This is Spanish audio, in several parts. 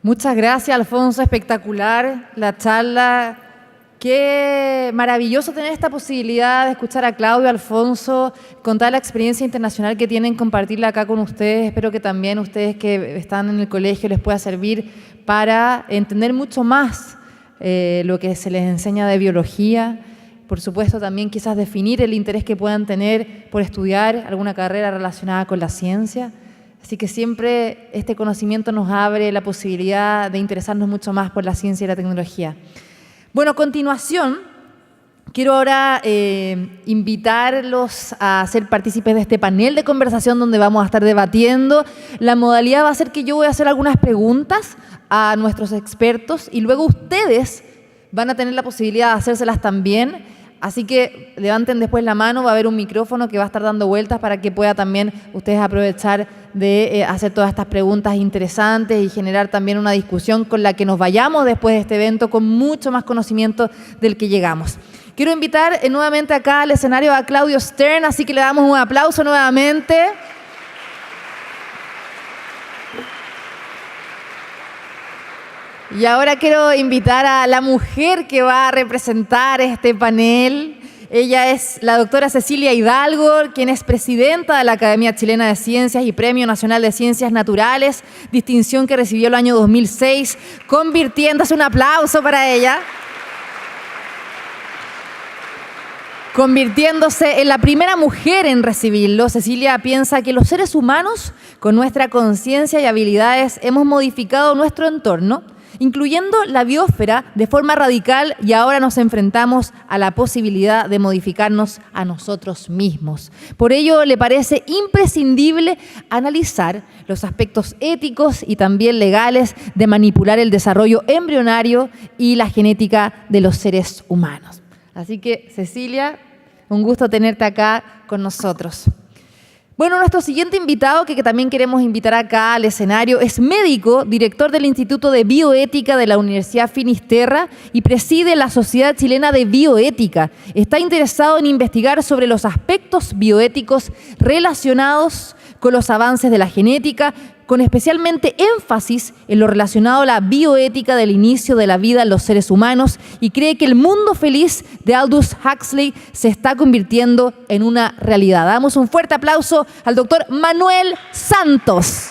Muchas gracias, Alfonso. Espectacular la charla. Qué maravilloso tener esta posibilidad de escuchar a Claudio, Alfonso, contar la experiencia internacional que tienen, compartirla acá con ustedes. Espero que también ustedes que están en el colegio les pueda servir para entender mucho más lo que se les enseña de biología. Por supuesto, también quizás definir el interés que puedan tener por estudiar alguna carrera relacionada con la ciencia. Así que siempre este conocimiento nos abre la posibilidad de interesarnos mucho más por la ciencia y la tecnología. Bueno, a continuación, quiero ahora invitarlos a ser partícipes de este panel de conversación donde vamos a estar debatiendo. La modalidad va a ser que yo voy a hacer algunas preguntas a nuestros expertos y luego ustedes van a tener la posibilidad de hacérselas también. Así que levanten después la mano, va a haber un micrófono que va a estar dando vueltas para que pueda también ustedes aprovechar de hacer todas estas preguntas interesantes y generar también una discusión con la que nos vayamos después de este evento con mucho más conocimiento del que llegamos. Quiero invitar nuevamente acá al escenario a Claudio Stern, así que le damos un aplauso nuevamente. Y ahora quiero invitar a la mujer que va a representar este panel. Ella es la doctora Cecilia Hidalgo, quien es presidenta de la Academia Chilena de Ciencias y Premio Nacional de Ciencias Naturales, distinción que recibió el año 2006, convirtiéndose, un aplauso para ella, convirtiéndose en la primera mujer en recibirlo. Cecilia piensa que los seres humanos, con nuestra conciencia y habilidades, hemos modificado nuestro entorno, incluyendo la biosfera, de forma radical, y ahora nos enfrentamos a la posibilidad de modificarnos a nosotros mismos. Por ello, le parece imprescindible analizar los aspectos éticos y también legales de manipular el desarrollo embrionario y la genética de los seres humanos. Así que, Cecilia, un gusto tenerte acá con nosotros. Bueno, nuestro siguiente invitado, que también queremos invitar acá al escenario, es médico, director del Instituto de Bioética de la Universidad Finisterra y preside la Sociedad Chilena de Bioética. Está interesado en investigar sobre los aspectos bioéticos relacionados con los avances de la genética, con especialmente énfasis en lo relacionado a la bioética del inicio de la vida en los seres humanos, y cree que el mundo feliz de Aldous Huxley se está convirtiendo en una realidad. Damos un fuerte aplauso al doctor Manuel Santos.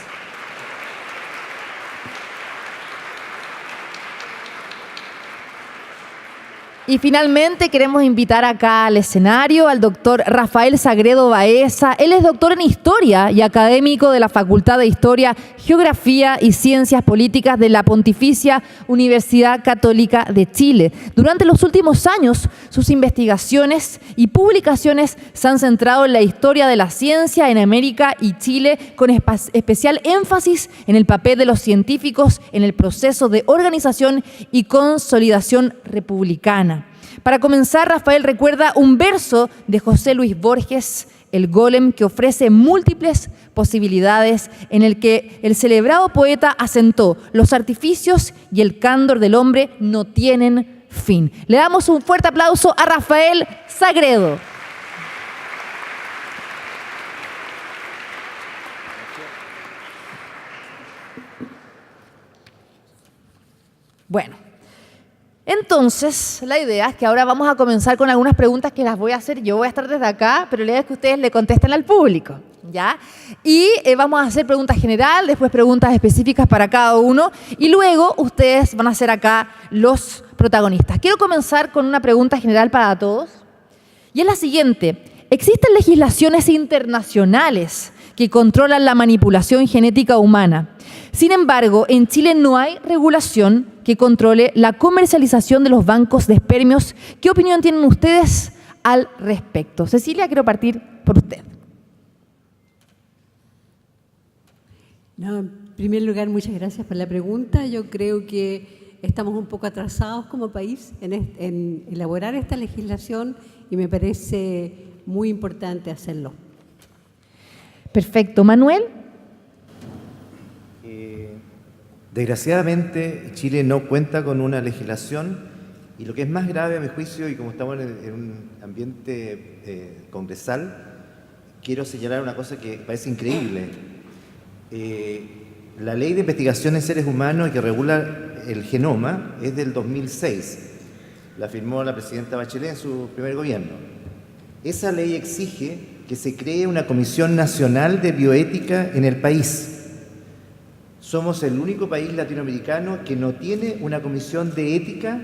Y finalmente queremos invitar acá al escenario al doctor Rafael Sagredo Baeza. Él es doctor en Historia y académico de la Facultad de Historia, Geografía y Ciencias Políticas de la Pontificia Universidad Católica de Chile. Durante los últimos años, sus investigaciones y publicaciones se han centrado en la historia de la ciencia en América y Chile, con especial énfasis en el papel de los científicos en el proceso de organización y consolidación republicana. Para comenzar, Rafael recuerda un verso de José Luis Borges, el Golem, que ofrece múltiples posibilidades, en el que el celebrado poeta asentó: los artificios y el candor del hombre no tienen fin. Le damos un fuerte aplauso a Rafael Sagredo. Bueno. Entonces, la idea es que ahora vamos a comenzar con algunas preguntas que las voy a hacer. Yo voy a estar desde acá, pero la idea es que ustedes le contesten al público, ¿ya? Y vamos a hacer preguntas general, después preguntas específicas para cada uno, y luego ustedes van a ser acá los protagonistas. Quiero comenzar con una pregunta general para todos, y es la siguiente. ¿Existen legislaciones internacionales que controlan la manipulación genética humana? Sin embargo, en Chile no hay regulación que controle la comercialización de los bancos de espermios. ¿Qué opinión tienen ustedes al respecto? Cecilia, quiero partir por usted. No, en primer lugar, muchas gracias por la pregunta. Yo creo que estamos un poco atrasados como país en elaborar esta legislación y me parece muy importante hacerlo. Perfecto. ¿Manuel? Desgraciadamente, Chile no cuenta con una legislación, y lo que es más grave a mi juicio, y como estamos en un ambiente congresal, quiero señalar una cosa que parece increíble. La ley de investigación en seres humanos que regula el genoma es del 2006. La firmó la presidenta Bachelet en su primer gobierno. Esa ley exige que se cree una Comisión Nacional de Bioética en el país. Somos el único país latinoamericano que no tiene una comisión de ética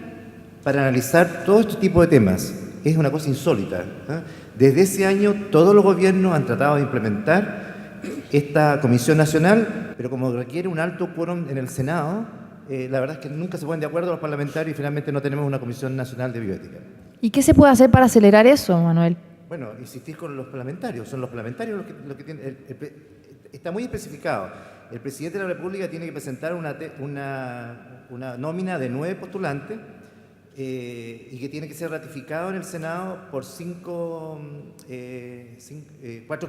para analizar todo este tipo de temas. Es una cosa insólita, ¿eh? Desde ese año todos los gobiernos han tratado de implementar esta comisión nacional, pero como requiere un alto quórum en el Senado, la verdad es que nunca se ponen de acuerdo los parlamentarios y finalmente no tenemos una comisión nacional de bioética. ¿Y qué se puede hacer para acelerar eso, Manuel? Bueno, insistir con los parlamentarios. Son los parlamentarios los que tienen... está muy especificado. El presidente de la República tiene que presentar una nómina de 9 postulantes y que tiene que ser ratificado en el Senado por 4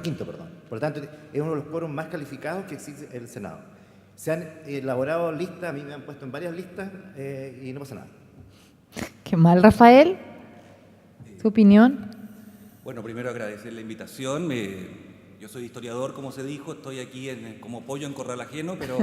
quintos. Por lo tanto, es uno de los quórums más calificados que existe el Senado. Se han elaborado listas, a mí me han puesto en varias listas y no pasa nada. Qué mal, Rafael. ¿Tu opinión? Bueno, primero agradecer la invitación. Yo soy historiador, como se dijo, estoy aquí como pollo en corral ajeno, pero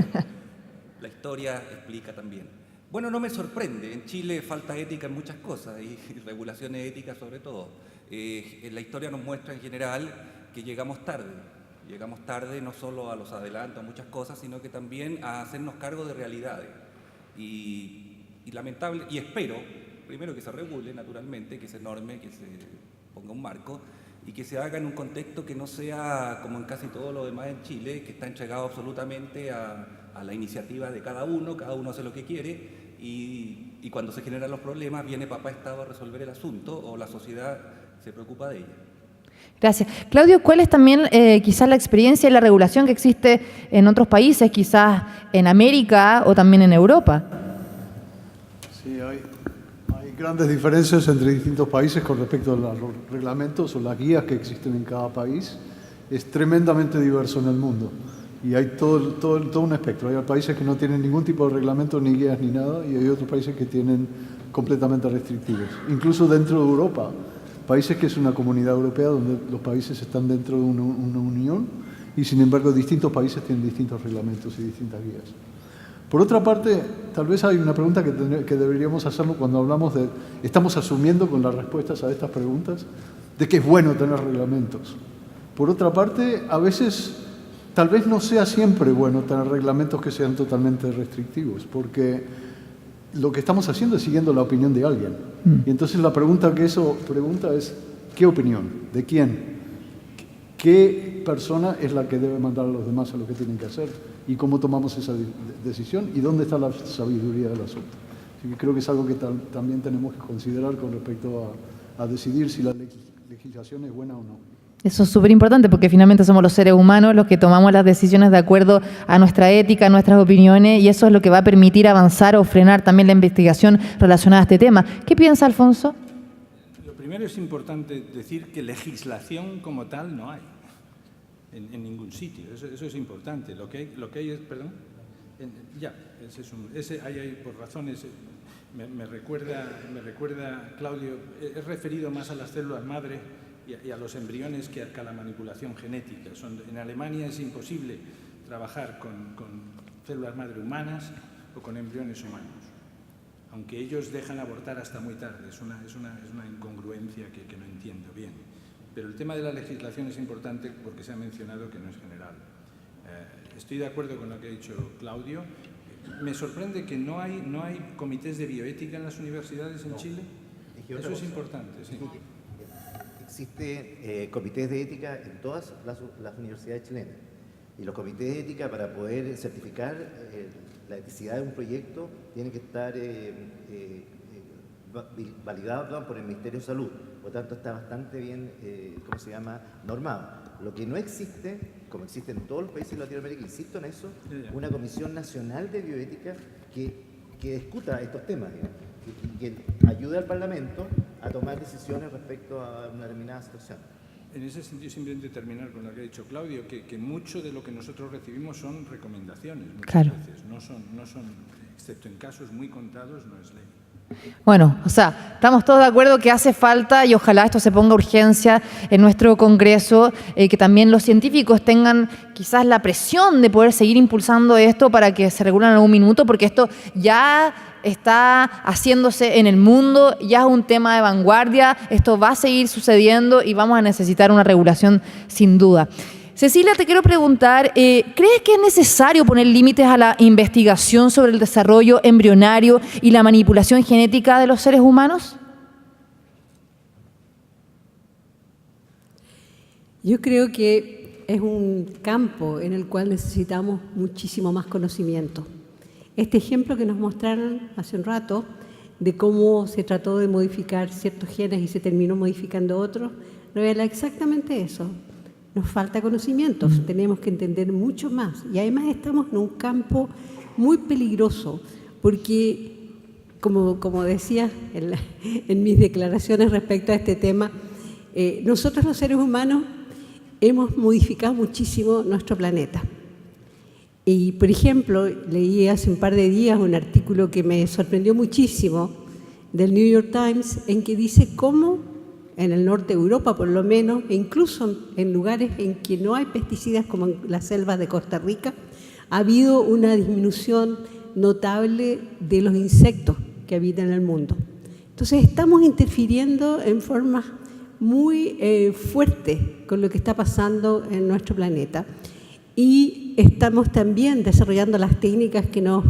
la historia explica también. Bueno, no me sorprende, en Chile falta ética en muchas cosas y regulaciones éticas sobre todo. La historia nos muestra en general que llegamos tarde no solo a los adelantos, a muchas cosas, sino que también a hacernos cargo de realidades. Y lamentable, y espero, primero que se regule naturalmente, que se norme, que se ponga un marco y que se haga en un contexto que no sea como en casi todo lo demás en Chile, que está entregado absolutamente a la iniciativa de cada uno hace lo que quiere y cuando se generan los problemas viene papá Estado a resolver el asunto o la sociedad se preocupa de ella. Gracias. Claudio, ¿cuál es también quizás la experiencia y la regulación que existe en otros países, quizás en América o también en Europa? Sí, hay grandes diferencias entre distintos países con respecto a los reglamentos o las guías que existen en cada país. Es tremendamente diverso en el mundo y hay todo un espectro. Hay países que no tienen ningún tipo de reglamento, ni guías, ni nada, y hay otros países que tienen completamente restrictivos. Incluso dentro de Europa, países que es una comunidad europea donde los países están dentro de una unión y sin embargo distintos países tienen distintos reglamentos y distintas guías. Por otra parte, tal vez hay una pregunta que deberíamos hacernos cuando hablamos de... Estamos asumiendo con las respuestas a estas preguntas de que es bueno tener reglamentos. Por otra parte, a veces, tal vez no sea siempre bueno tener reglamentos que sean totalmente restrictivos, porque lo que estamos haciendo es siguiendo la opinión de alguien. Y entonces la pregunta que eso pregunta es, ¿qué opinión? ¿De quién? ¿Qué persona es la que debe mandar a los demás a lo que tienen que hacer? ¿Y cómo tomamos esa decisión? ¿Y dónde está la sabiduría del asunto? Así que creo que es algo que también tenemos que considerar con respecto a decidir si la legislación es buena o no. Eso es súper importante porque finalmente somos los seres humanos los que tomamos las decisiones de acuerdo a nuestra ética, a nuestras opiniones, y eso es lo que va a permitir avanzar o frenar también la investigación relacionada a este tema. ¿Qué piensa Alfonso? Lo primero es importante decir que legislación como tal no hay en ningún sitio. Eso es importante. Lo que hay es, perdón, hay por razones. Me recuerda Claudio. He referido más a las células madre y a los embriones que a la manipulación genética. En Alemania es imposible trabajar con células madre humanas o con embriones humanos, aunque ellos dejan abortar hasta muy tarde. Es una incongruencia que no entiendo bien. Pero el tema de la legislación es importante porque se ha mencionado que no es general. Estoy de acuerdo con lo que ha dicho Claudio. Me sorprende que no hay comités de bioética en las universidades en Chile. Eso es importante, sí. Existen comités de ética en todas las universidades chilenas. Y los comités de ética, para poder certificar la eticidad de un proyecto, tienen que estar validados por el Ministerio de Salud. Por lo tanto, está bastante bien, normado. Lo que no existe, como existe en todos los países de Latinoamérica, insisto en eso, una Comisión Nacional de Bioética que discuta estos temas, y que ayude al Parlamento a tomar decisiones respecto a una determinada situación. En ese sentido, simplemente terminar con lo que ha dicho Claudio, que mucho de lo que nosotros recibimos son recomendaciones muchas veces, no son, excepto en casos muy contados, no es ley. Bueno, o sea, estamos todos de acuerdo que hace falta y ojalá esto se ponga urgencia en nuestro Congreso, que también los científicos tengan quizás la presión de poder seguir impulsando esto para que se regule en algún minuto, porque esto ya está haciéndose en el mundo, ya es un tema de vanguardia, esto va a seguir sucediendo y vamos a necesitar una regulación sin duda. Cecilia, te quiero preguntar, ¿crees que es necesario poner límites a la investigación sobre el desarrollo embrionario y la manipulación genética de los seres humanos? Yo creo que es un campo en el cual necesitamos muchísimo más conocimiento. Este ejemplo que nos mostraron hace un rato de cómo se trató de modificar ciertos genes y se terminó modificando otros, revela exactamente eso. Nos falta conocimiento, tenemos que entender mucho más. Y además estamos en un campo muy peligroso, porque, como decía en mis declaraciones respecto a este tema, nosotros los seres humanos hemos modificado muchísimo nuestro planeta. Y, por ejemplo, leí hace un par de días un artículo que me sorprendió muchísimo del New York Times, en que dice cómo en el norte de Europa, por lo menos, e incluso en lugares en que no hay pesticidas, como en las selvas de Costa Rica, ha habido una disminución notable de los insectos que habitan en el mundo. Entonces, estamos interfiriendo en forma muy fuerte con lo que está pasando en nuestro planeta. Y estamos también desarrollando las técnicas que nos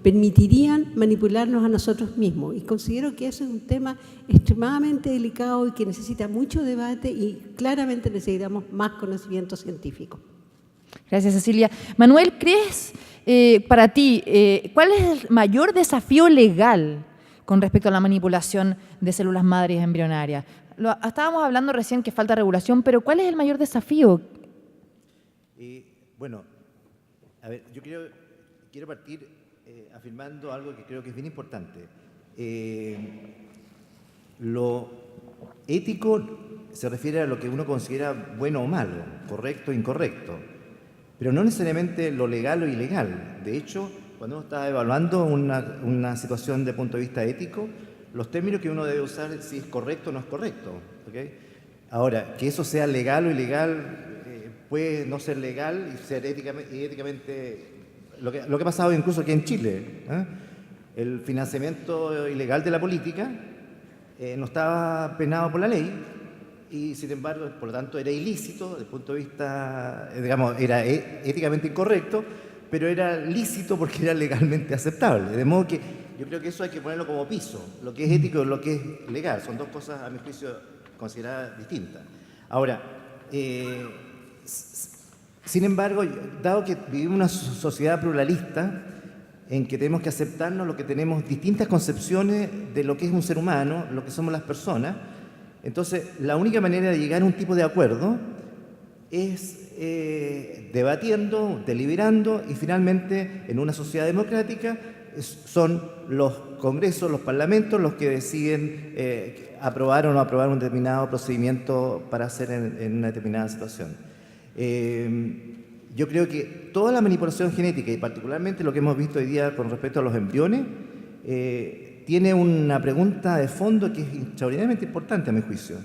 permitirían manipularnos a nosotros mismos. Y considero que eso es un tema extremadamente delicado y que necesita mucho debate y claramente necesitamos más conocimiento científico. Gracias, Cecilia. Manuel, ¿crees para ti cuál es el mayor desafío legal con respecto a la manipulación de células madres embrionarias? Estábamos hablando recién que falta regulación, pero ¿cuál es el mayor desafío? Bueno, a ver, yo quiero partir afirmando algo que creo que es bien importante. Lo ético se refiere a lo que uno considera bueno o malo, correcto o incorrecto, pero no necesariamente lo legal o ilegal. De hecho, cuando uno está evaluando una situación de punto de vista ético, los términos que uno debe usar es si es correcto o no es correcto. ¿Okay? Ahora, que eso sea legal o ilegal puede no ser legal y ser éticamente lo que ha pasado incluso aquí en Chile. El financiamiento ilegal de la política no estaba penado por la ley y, sin embargo, por lo tanto, era ilícito desde el punto de vista, digamos, era éticamente incorrecto, pero era lícito porque era legalmente aceptable. De modo que yo creo que eso hay que ponerlo como piso, lo que es ético y lo que es legal. Son dos cosas, a mi juicio, consideradas distintas. Ahora, sin embargo, dado que vivimos en una sociedad pluralista en que tenemos que aceptarnos lo que tenemos distintas concepciones de lo que es un ser humano, lo que somos las personas, entonces la única manera de llegar a un tipo de acuerdo es debatiendo, deliberando y finalmente en una sociedad democrática son los congresos, los parlamentos los que deciden aprobar o no aprobar un determinado procedimiento para hacer en una determinada situación. Yo creo que toda la manipulación genética y particularmente lo que hemos visto hoy día con respecto a los embriones tiene una pregunta de fondo que es extraordinariamente importante a mi juicio.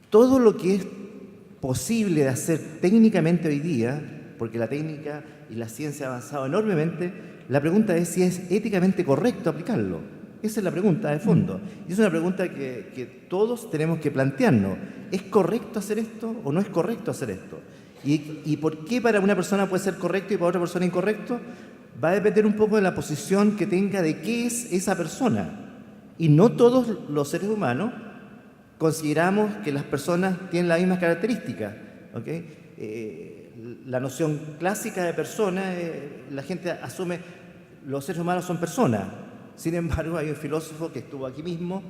Todo lo que es posible de hacer técnicamente hoy día, porque la técnica y la ciencia ha avanzado enormemente, la pregunta es si es éticamente correcto aplicarlo. Esa es la pregunta de fondo. Y es una pregunta que todos tenemos que plantearnos. ¿Es correcto hacer esto o no es correcto hacer esto? ¿Y por qué para una persona puede ser correcto y para otra persona incorrecto? Va a depender un poco de la posición que tenga de qué es esa persona. Y no todos los seres humanos consideramos que las personas tienen las mismas características. ¿Okay? La noción clásica de persona, la gente asume los seres humanos son personas. Sin embargo, hay un filósofo que estuvo aquí mismo,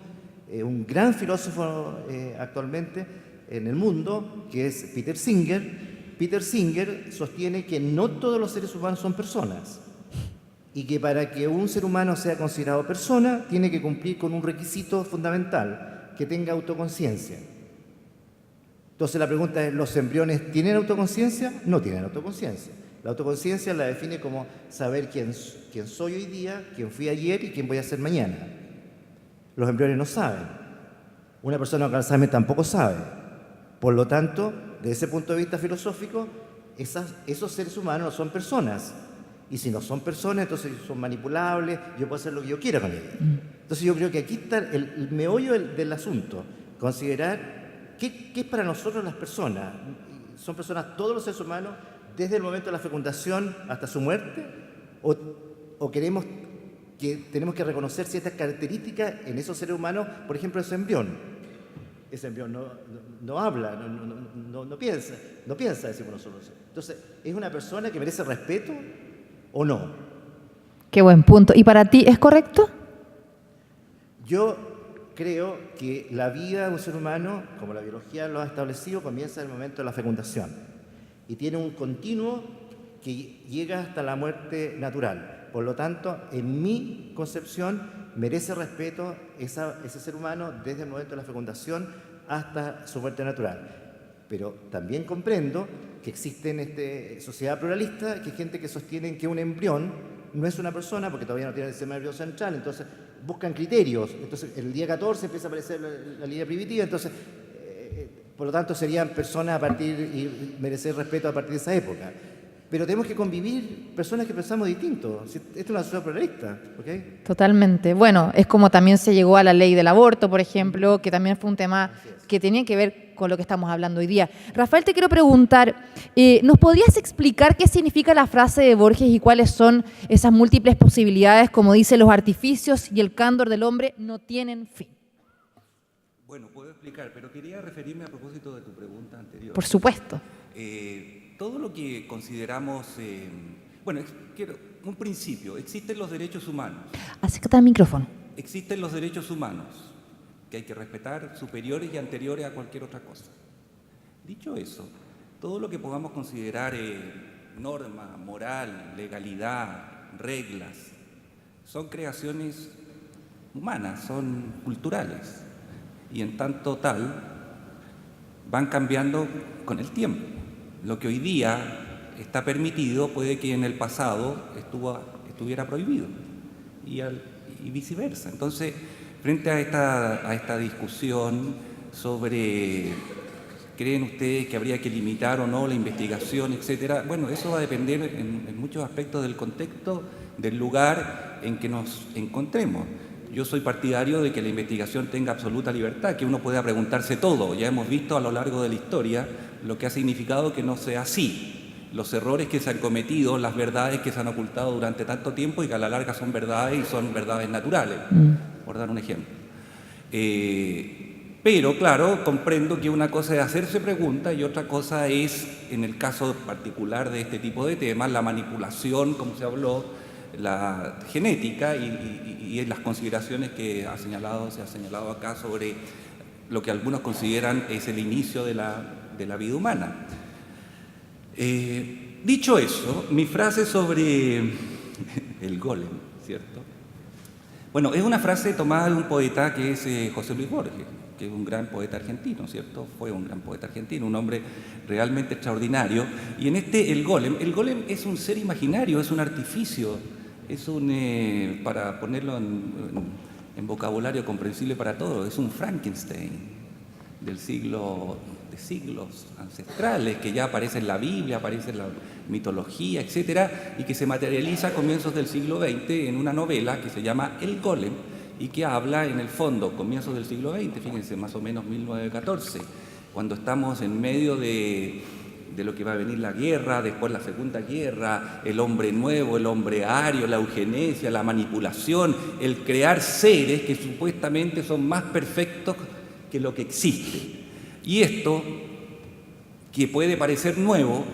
un gran filósofo actualmente en el mundo, que es Peter Singer. Peter Singer sostiene que no todos los seres humanos son personas y que para que un ser humano sea considerado persona tiene que cumplir con un requisito fundamental, que tenga autoconciencia. Entonces la pregunta es, ¿los embriones tienen autoconciencia? No tienen autoconciencia. La autoconciencia la define como saber quién soy hoy día, quién fui ayer y quién voy a ser mañana. Los embriones no saben. Una persona con Alzheimer tampoco sabe. Por lo tanto, desde ese punto de vista filosófico, esos seres humanos no son personas. Y si no son personas, entonces son manipulables, yo puedo hacer lo que yo quiera con ellos. Entonces yo creo que aquí está el meollo del asunto. Considerar qué es para nosotros las personas. ¿Son personas todos los seres humanos desde el momento de la fecundación hasta su muerte? ¿O tenemos que reconocer ciertas características en esos seres humanos? Por ejemplo, ese embrión. Ese embrión no habla, no piensa, decimos nosotros. Entonces, ¿es una persona que merece respeto o no? Qué buen punto. ¿Y para ti es correcto? Yo creo que la vida de un ser humano, como la biología lo ha establecido, comienza en el momento de la fecundación y tiene un continuo que llega hasta la muerte natural. Por lo tanto, en mi concepción, merece respeto ese ser humano desde el momento de la fecundación hasta su muerte natural. Pero también comprendo que existe en esta sociedad pluralista que hay gente que sostiene que un embrión no es una persona porque todavía no tiene el sistema nervioso central, entonces buscan criterios. Entonces, el día 14 empieza a aparecer la línea primitiva, entonces, por lo tanto, serían personas a partir y merecer respeto a partir de esa época. Pero tenemos que convivir personas que pensamos distinto. Esto es una sociedad pluralista, ¿ok? Totalmente. Bueno, es como también se llegó a la ley del aborto, por ejemplo, que también fue un tema que tenía que ver con lo que estamos hablando hoy día. Rafael, te quiero preguntar, ¿nos podrías explicar qué significa la frase de Borges y cuáles son esas múltiples posibilidades, como dice, los artificios y el candor del hombre no tienen fin? Bueno, puedo explicar, pero quería referirme a propósito de tu pregunta anterior. Por supuesto. Todo lo que consideramos, quiero un principio, existen los derechos humanos. Acércate al micrófono. Existen los derechos humanos, que hay que respetar, superiores y anteriores a cualquier otra cosa. Dicho eso, todo lo que podamos considerar norma, moral, legalidad, reglas, son creaciones humanas, son culturales, y en tanto tal van cambiando con el tiempo. Lo que hoy día está permitido puede que en el pasado estuviera prohibido y viceversa. Entonces, frente a esta discusión sobre ¿creen ustedes que habría que limitar o no la investigación, etcétera? Bueno, eso va a depender en muchos aspectos del contexto, del lugar en que nos encontremos. Yo soy partidario de que la investigación tenga absoluta libertad, que uno pueda preguntarse todo. Ya hemos visto a lo largo de la historia lo que ha significado que no sea así. Los errores que se han cometido, las verdades que se han ocultado durante tanto tiempo y que a la larga son verdades y son verdades naturales, por dar un ejemplo. Pero, claro, comprendo que una cosa es hacerse preguntas y otra cosa es, en el caso particular de este tipo de temas, la manipulación, como se habló, la genética y las consideraciones que se ha señalado acá sobre lo que algunos consideran es el inicio de la vida humana. Dicho eso, mi frase sobre el golem, ¿cierto? Bueno, es una frase tomada de un poeta que es José Luis Borges, que es un gran poeta argentino, ¿cierto? Fue un gran poeta argentino, un hombre realmente extraordinario. Y en el golem es un ser imaginario, es un artificio, es para ponerlo en vocabulario comprensible para todos, es un Frankenstein de siglos ancestrales, que ya aparece en la Biblia, aparece en la mitología, etcétera, y que se materializa a comienzos del siglo XX en una novela que se llama El Golem y que habla, en el fondo, comienzos del siglo XX, fíjense, más o menos 1914, cuando estamos en medio de lo que va a venir la guerra, después la Segunda Guerra, el hombre nuevo, el hombre ario, la eugenesia, la manipulación, el crear seres que supuestamente son más perfectos que lo que existe. Y esto, que puede parecer nuevo,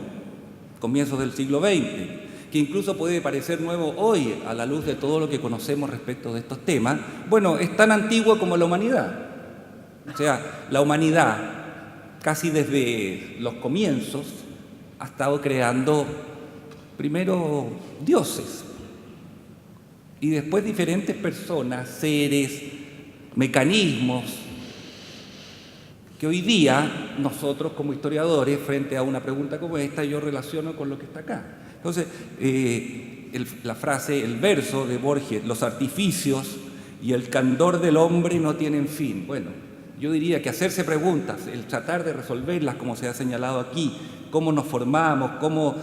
comienzos del siglo XX, que incluso puede parecer nuevo hoy a la luz de todo lo que conocemos respecto de estos temas, bueno, es tan antiguo como la humanidad. O sea, la humanidad, casi desde los comienzos, ha estado creando primero dioses y después diferentes personas, seres, mecanismos, que hoy día nosotros como historiadores, frente a una pregunta como esta, yo relaciono con lo que está acá. Entonces, la frase, el verso de Borges, los artificios y el candor del hombre no tienen fin. Bueno, yo diría que hacerse preguntas, el tratar de resolverlas, como se ha señalado aquí, cómo nos formamos, cómo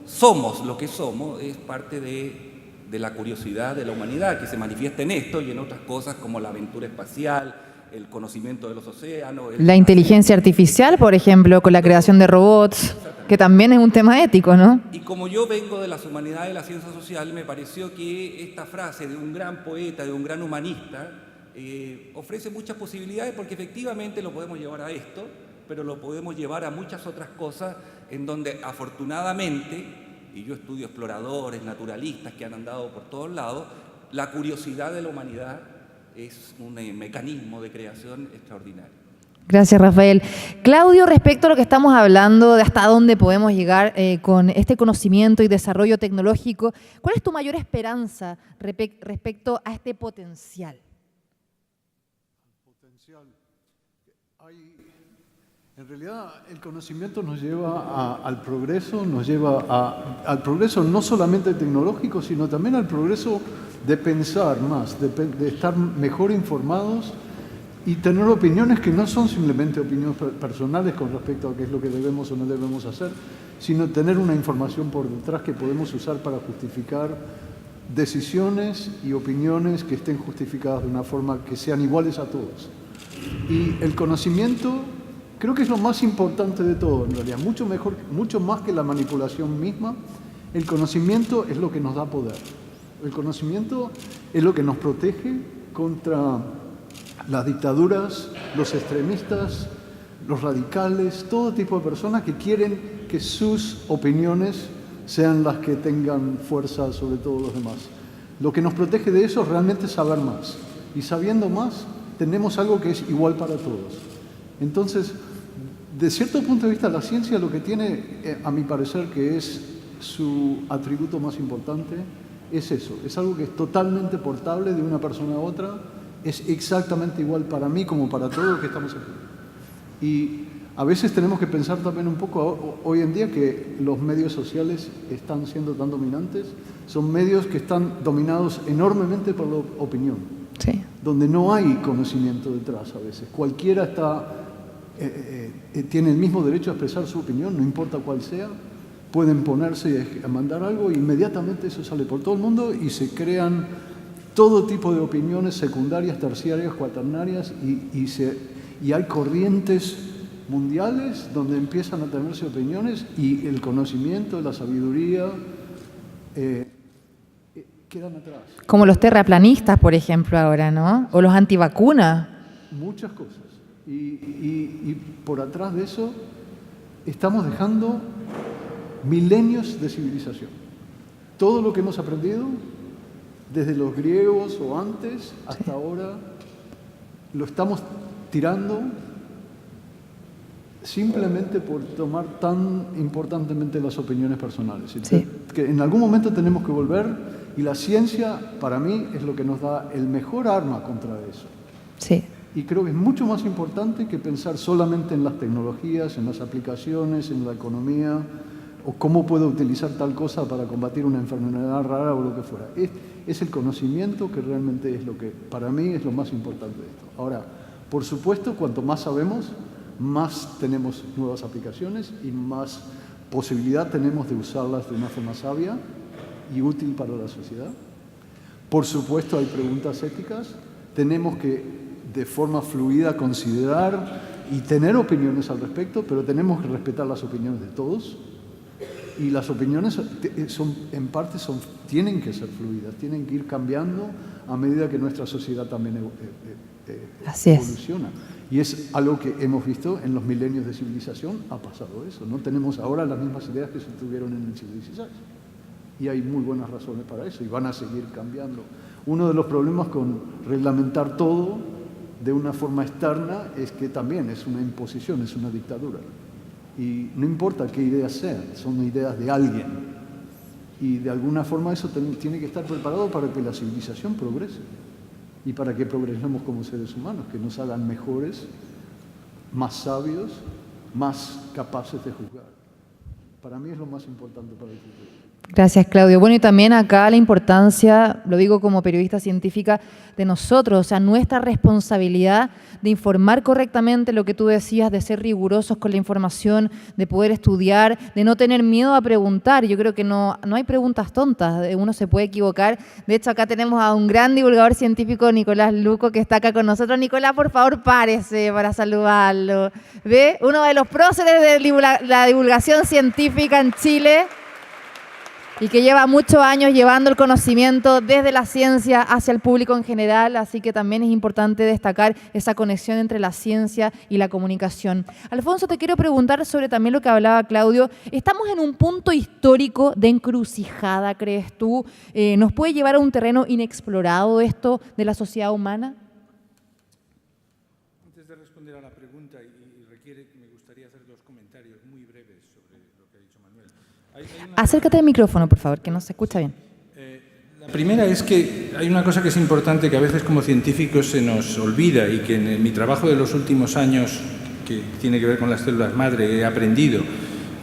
somos lo que somos, es parte de la curiosidad de la humanidad, que se manifiesta en esto y en otras cosas como la aventura espacial, el conocimiento de los océanos. La inteligencia artificial, por ejemplo, con la creación de robots, que también es un tema ético, ¿no? Y como yo vengo de las humanidades y la ciencia social, me pareció que esta frase de un gran poeta, de un gran humanista, ofrece muchas posibilidades, porque efectivamente lo podemos llevar a esto, pero lo podemos llevar a muchas otras cosas en donde afortunadamente, y yo estudio exploradores, naturalistas que han andado por todos lados, la curiosidad de la humanidad es un mecanismo de creación extraordinario. Gracias, Rafael. Claudio, respecto a lo que estamos hablando, de hasta dónde podemos llegar con este conocimiento y desarrollo tecnológico, ¿cuál es tu mayor esperanza respecto a este potencial? En realidad, el conocimiento nos lleva al progreso, al progreso no solamente tecnológico, sino también al progreso de pensar más, de estar mejor informados y tener opiniones que no son simplemente opiniones personales con respecto a qué es lo que debemos o no debemos hacer, sino tener una información por detrás que podemos usar para justificar decisiones y opiniones que estén justificadas de una forma que sean iguales a todos. Y el conocimiento creo que es lo más importante de todo, en realidad, mucho más que la manipulación misma. El conocimiento es lo que nos da poder. El conocimiento es lo que nos protege contra las dictaduras, los extremistas, los radicales, todo tipo de personas que quieren que sus opiniones sean las que tengan fuerza sobre todos los demás. Lo que nos protege de eso es realmente saber más. Y sabiendo más, tenemos algo que es igual para todos. Entonces, de cierto punto de vista, la ciencia lo que tiene, a mi parecer, que es su atributo más importante, es eso. Es algo que es totalmente portable de una persona a otra, es exactamente igual para mí como para todos los que estamos aquí. Y a veces tenemos que pensar también un poco, hoy en día, que los medios sociales están siendo tan dominantes, son medios que están dominados enormemente por la opinión, Sí. donde no hay conocimiento detrás a veces. Cualquiera tiene el mismo derecho a expresar su opinión, no importa cuál sea. Pueden ponerse a mandar algo e inmediatamente eso sale por todo el mundo y se crean todo tipo de opiniones secundarias, terciarias, cuaternarias y hay corrientes mundiales donde empiezan a tenerse opiniones y el conocimiento, la sabiduría quedan atrás. Como los terraplanistas, por ejemplo, ahora, ¿no? O los antivacunas. Muchas cosas. Y por atrás de eso estamos dejando milenios de civilización. Todo lo que hemos aprendido, desde los griegos o antes hasta ahora, lo estamos tirando simplemente por tomar tan importantemente las opiniones personales. Sí. Que en algún momento tenemos que volver y la ciencia, para mí, es lo que nos da el mejor arma contra eso. Sí. Y creo que es mucho más importante que pensar solamente en las tecnologías, en las aplicaciones, en la economía, o cómo puedo utilizar tal cosa para combatir una enfermedad rara o lo que fuera. Es el conocimiento que realmente es lo que, para mí, es lo más importante de esto. Ahora, por supuesto, cuanto más sabemos, más tenemos nuevas aplicaciones y más posibilidad tenemos de usarlas de una forma sabia y útil para la sociedad. Por supuesto, hay preguntas éticas. Tenemos que, de forma fluida, considerar y tener opiniones al respecto, pero tenemos que respetar las opiniones de todos. Y las opiniones tienen que ser fluidas, tienen que ir cambiando a medida que nuestra sociedad también evoluciona. Y es algo que hemos visto en los milenios de civilización, ha pasado eso. No tenemos ahora las mismas ideas que se tuvieron en el siglo XVI. Y hay muy buenas razones para eso y van a seguir cambiando. Uno de los problemas con reglamentar todo de una forma externa es que también es una imposición, es una dictadura. Y no importa qué ideas sean, son ideas de alguien. Y de alguna forma eso tiene que estar preparado para que la civilización progrese. Y para que progresemos como seres humanos, que nos hagan mejores, más sabios, más capaces de juzgar. Para mí es lo más importante para el futuro. Gracias, Claudio. Bueno, y también acá la importancia, lo digo como periodista científica, de nosotros, o sea, nuestra responsabilidad de informar correctamente lo que tú decías, de ser rigurosos con la información, de poder estudiar, de no tener miedo a preguntar. Yo creo que no hay preguntas tontas, uno se puede equivocar. De hecho, acá tenemos a un gran divulgador científico, Nicolás Luco, que está acá con nosotros. Nicolás, por favor, párese para saludarlo. ¿Ve? Uno de los próceres de la divulgación científica en Chile, y que lleva muchos años llevando el conocimiento desde la ciencia hacia el público en general, así que también es importante destacar esa conexión entre la ciencia y la comunicación. Alfonso, te quiero preguntar sobre también lo que hablaba Claudio. ¿Estamos en un punto histórico de encrucijada, crees tú? ¿Nos puede llevar a un terreno inexplorado esto de la sociedad humana? Antes de responder a la pregunta, y requiere, me gustaría hacer dos comentarios muy breves sobre lo que ha dicho Manuel. Acércate al micrófono, por favor, que no se escucha bien. La primera es que hay una cosa que es importante que a veces como científicos se nos olvida y que en mi trabajo de los últimos años, que tiene que ver con las células madre, he aprendido.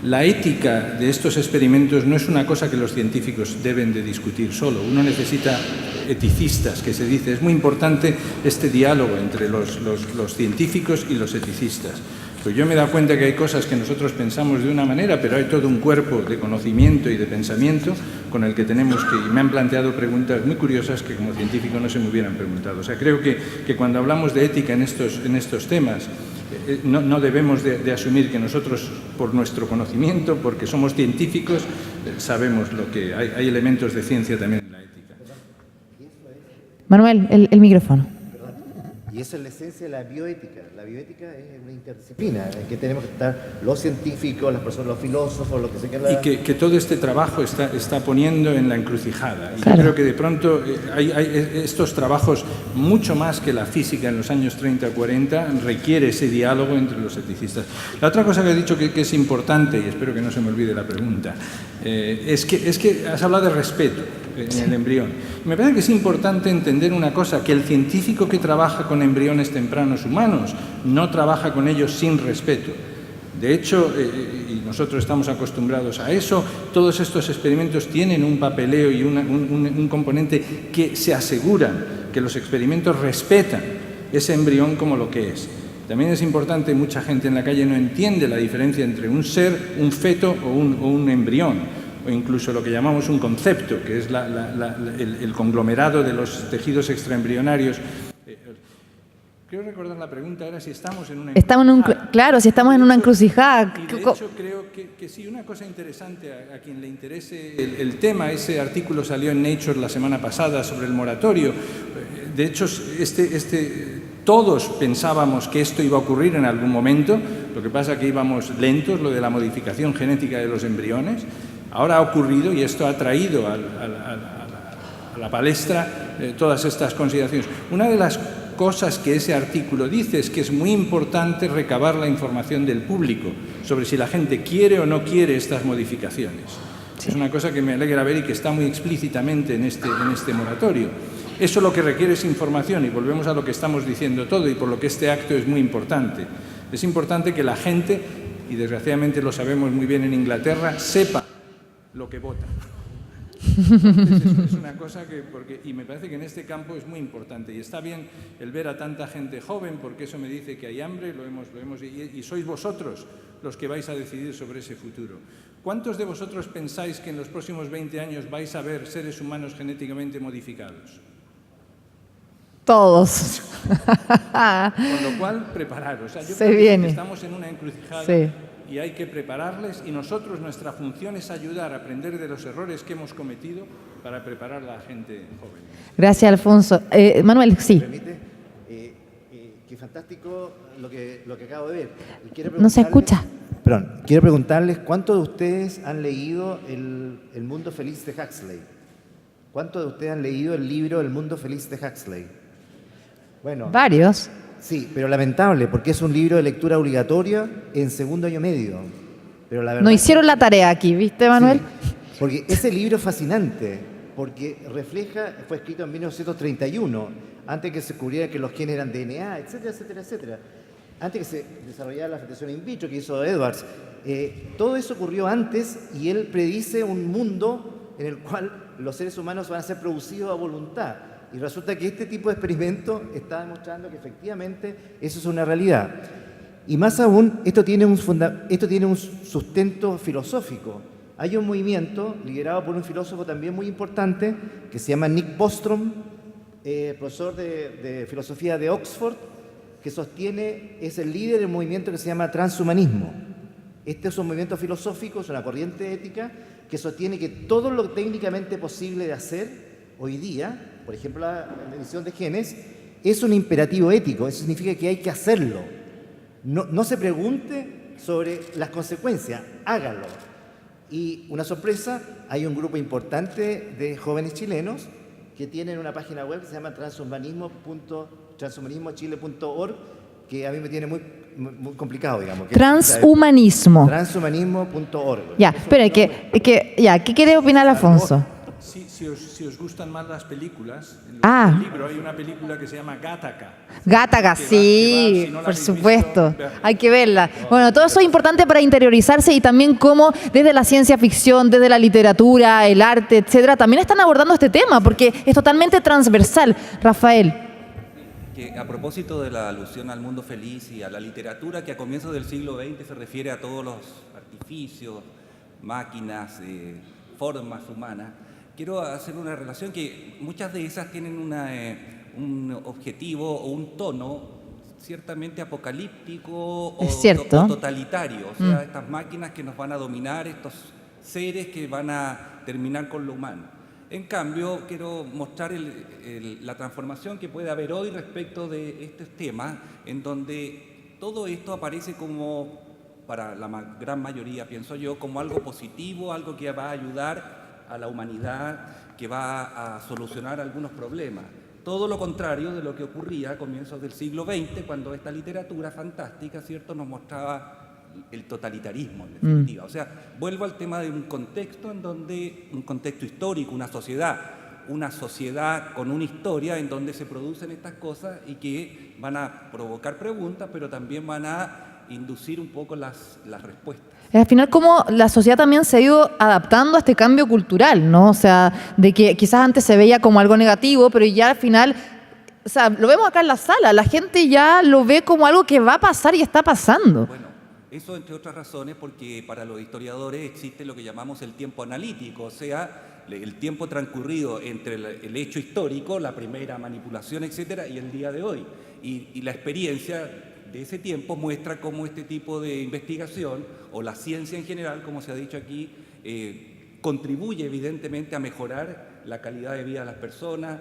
La ética de estos experimentos no es una cosa que los científicos deben de discutir solo. Uno necesita eticistas, que se dice. Es muy importante este diálogo entre los científicos y los eticistas. Pues yo me he dado cuenta que hay cosas que nosotros pensamos de una manera, pero hay todo un cuerpo de conocimiento y de pensamiento con el que tenemos que... Y me han planteado preguntas muy curiosas que como científico no se me hubieran preguntado. O sea, creo que cuando hablamos de ética en estos temas, no debemos de asumir que nosotros, por nuestro conocimiento, porque somos científicos, sabemos lo que... Hay elementos de ciencia también en la ética. Manuel, el micrófono. Y esa es la esencia de la bioética. La bioética es una interdisciplina en que tenemos que estar los científicos, las personas, los filósofos, lo que se quiera. Y que todo este trabajo está poniendo en la encrucijada. Y claro. Yo creo que de pronto hay estos trabajos, mucho más que la física en los años 30 o 40, requiere ese diálogo entre los eticistas. La otra cosa que he dicho que es importante, y espero que no se me olvide la pregunta, es que has hablado de respeto en el embrión. Me parece que es importante entender una cosa, que el científico que trabaja con embriones tempranos humanos no trabaja con ellos sin respeto. De hecho, y nosotros estamos acostumbrados a eso, todos estos experimentos tienen un papeleo y un componente que se aseguran que los experimentos respetan ese embrión como lo que es. También es importante, mucha gente en la calle no entiende la diferencia entre un ser, un feto o un embrión, o incluso lo que llamamos un concepto, que es el conglomerado de los tejidos extraembrionarios. Creo recordar la pregunta era si estamos en una encrucijada. Claro, si estamos en una encrucijada. Y de hecho creo que sí, una cosa interesante a quien le interese el tema, ese artículo salió en Nature la semana pasada sobre el moratorio. De hecho, todos pensábamos que esto iba a ocurrir en algún momento, lo que pasa que íbamos lentos, lo de la modificación genética de los embriones. Ahora ha ocurrido y esto ha traído a la palestra todas estas consideraciones. Una de las cosas que ese artículo dice es que es muy importante recabar la información del público sobre si la gente quiere o no quiere estas modificaciones. Sí. Es una cosa que me alegra ver y que está muy explícitamente en este moratorio. Eso lo que requiere es información, y volvemos a lo que estamos diciendo todo, y por lo que este acto es muy importante. Es importante que la gente, y desgraciadamente lo sabemos muy bien en Inglaterra, sepa lo que vota. Entonces, es una cosa y me parece que en este campo es muy importante, y está bien el ver a tanta gente joven, porque eso me dice que hay hambre, y sois vosotros los que vais a decidir sobre ese futuro. ¿Cuántos de vosotros pensáis que en los próximos 20 años vais a ver seres humanos genéticamente modificados? Todos. Con lo cual, prepararos. O sea, yo creo que estamos en una encrucijada. Sí. Y hay que prepararles, y nosotros, nuestra función es ayudar a aprender de los errores que hemos cometido para preparar a la gente joven. Gracias, Alfonso. Manuel, sí. ¿Me permite? Qué fantástico lo que acabo de ver. No se escucha. Perdón, quiero preguntarles, ¿cuántos de ustedes han leído El Mundo Feliz de Huxley? ¿Cuántos de ustedes han leído el libro El Mundo Feliz de Huxley? Bueno. Varios. Sí, pero lamentable, porque es un libro de lectura obligatoria en segundo año medio. Pero la verdad no hicieron la tarea aquí, ¿viste, Manuel? Sí, porque ese libro es fascinante, porque fue escrito en 1931, antes que se descubriera que los genes eran DNA, etcétera, etcétera, etcétera. antes que se desarrollara la fecundación in vitro que hizo Edwards. Todo eso ocurrió antes y él predice un mundo en el cual los seres humanos van a ser producidos a voluntad. Y resulta que este tipo de experimento está demostrando que efectivamente eso es una realidad. Y más aún, esto tiene un sustento filosófico. Hay un movimiento liderado por un filósofo también muy importante que se llama Nick Bostrom, profesor de filosofía de Oxford, que es el líder del movimiento que se llama transhumanismo. Este es un movimiento filosófico, es una corriente ética que sostiene que todo lo técnicamente posible de hacer hoy día, por ejemplo la edición de genes, es un imperativo ético. Eso significa que hay que hacerlo. No se pregunte sobre las consecuencias, hágalo. Y una sorpresa, hay un grupo importante de jóvenes chilenos que tienen una página web que se llama transhumanismochile.org, que a mí me tiene muy complicado, digamos. Transhumanismo. Transhumanismo.org. Ya, espera, ¿qué quiere opinar Alfonso? Si os gustan más las películas, en Ah. el libro hay una película que se llama Gattaca. Gattaca, sí, si no la por habéis supuesto, visto, verla. hay que verla. Bueno, todo eso es importante para interiorizarse y también cómo desde la ciencia ficción, desde la literatura, el arte, etcétera, también están abordando este tema porque es totalmente transversal. Rafael. Que a propósito de la alusión al mundo feliz y a la literatura que a comienzos del siglo XX se refiere a todos los artificios, máquinas, formas humanas, quiero hacer una relación que muchas de esas tienen un objetivo o un tono ciertamente apocalíptico o totalitario. O sea, estas máquinas que nos van a dominar, estos seres que van a terminar con lo humano. En cambio, quiero mostrar la transformación que puede haber hoy respecto de estos temas, en donde todo esto aparece como, para la gran mayoría, pienso yo, como algo positivo, algo que va a ayudar a la humanidad, que va a solucionar algunos problemas. Todo lo contrario de lo que ocurría a comienzos del siglo XX, cuando esta literatura fantástica, ¿cierto?, nos mostraba el totalitarismo, en definitiva. O sea, vuelvo al tema de un contexto un contexto histórico, una sociedad con una historia en donde se producen estas cosas y que van a provocar preguntas, pero también van a inducir un poco las respuestas. Al final, cómo la sociedad también se ha ido adaptando a este cambio cultural, ¿no? O sea, de que quizás antes se veía como algo negativo, pero ya al final, o sea, lo vemos acá en la sala, la gente ya lo ve como algo que va a pasar y está pasando. Bueno, eso entre otras razones porque para los historiadores existe lo que llamamos el tiempo analítico, o sea, el tiempo transcurrido entre el hecho histórico, la primera manipulación, etcétera, y el día de hoy. Y la experiencia de ese tiempo muestra cómo este tipo de investigación, o la ciencia en general, como se ha dicho aquí, contribuye evidentemente a mejorar la calidad de vida de las personas,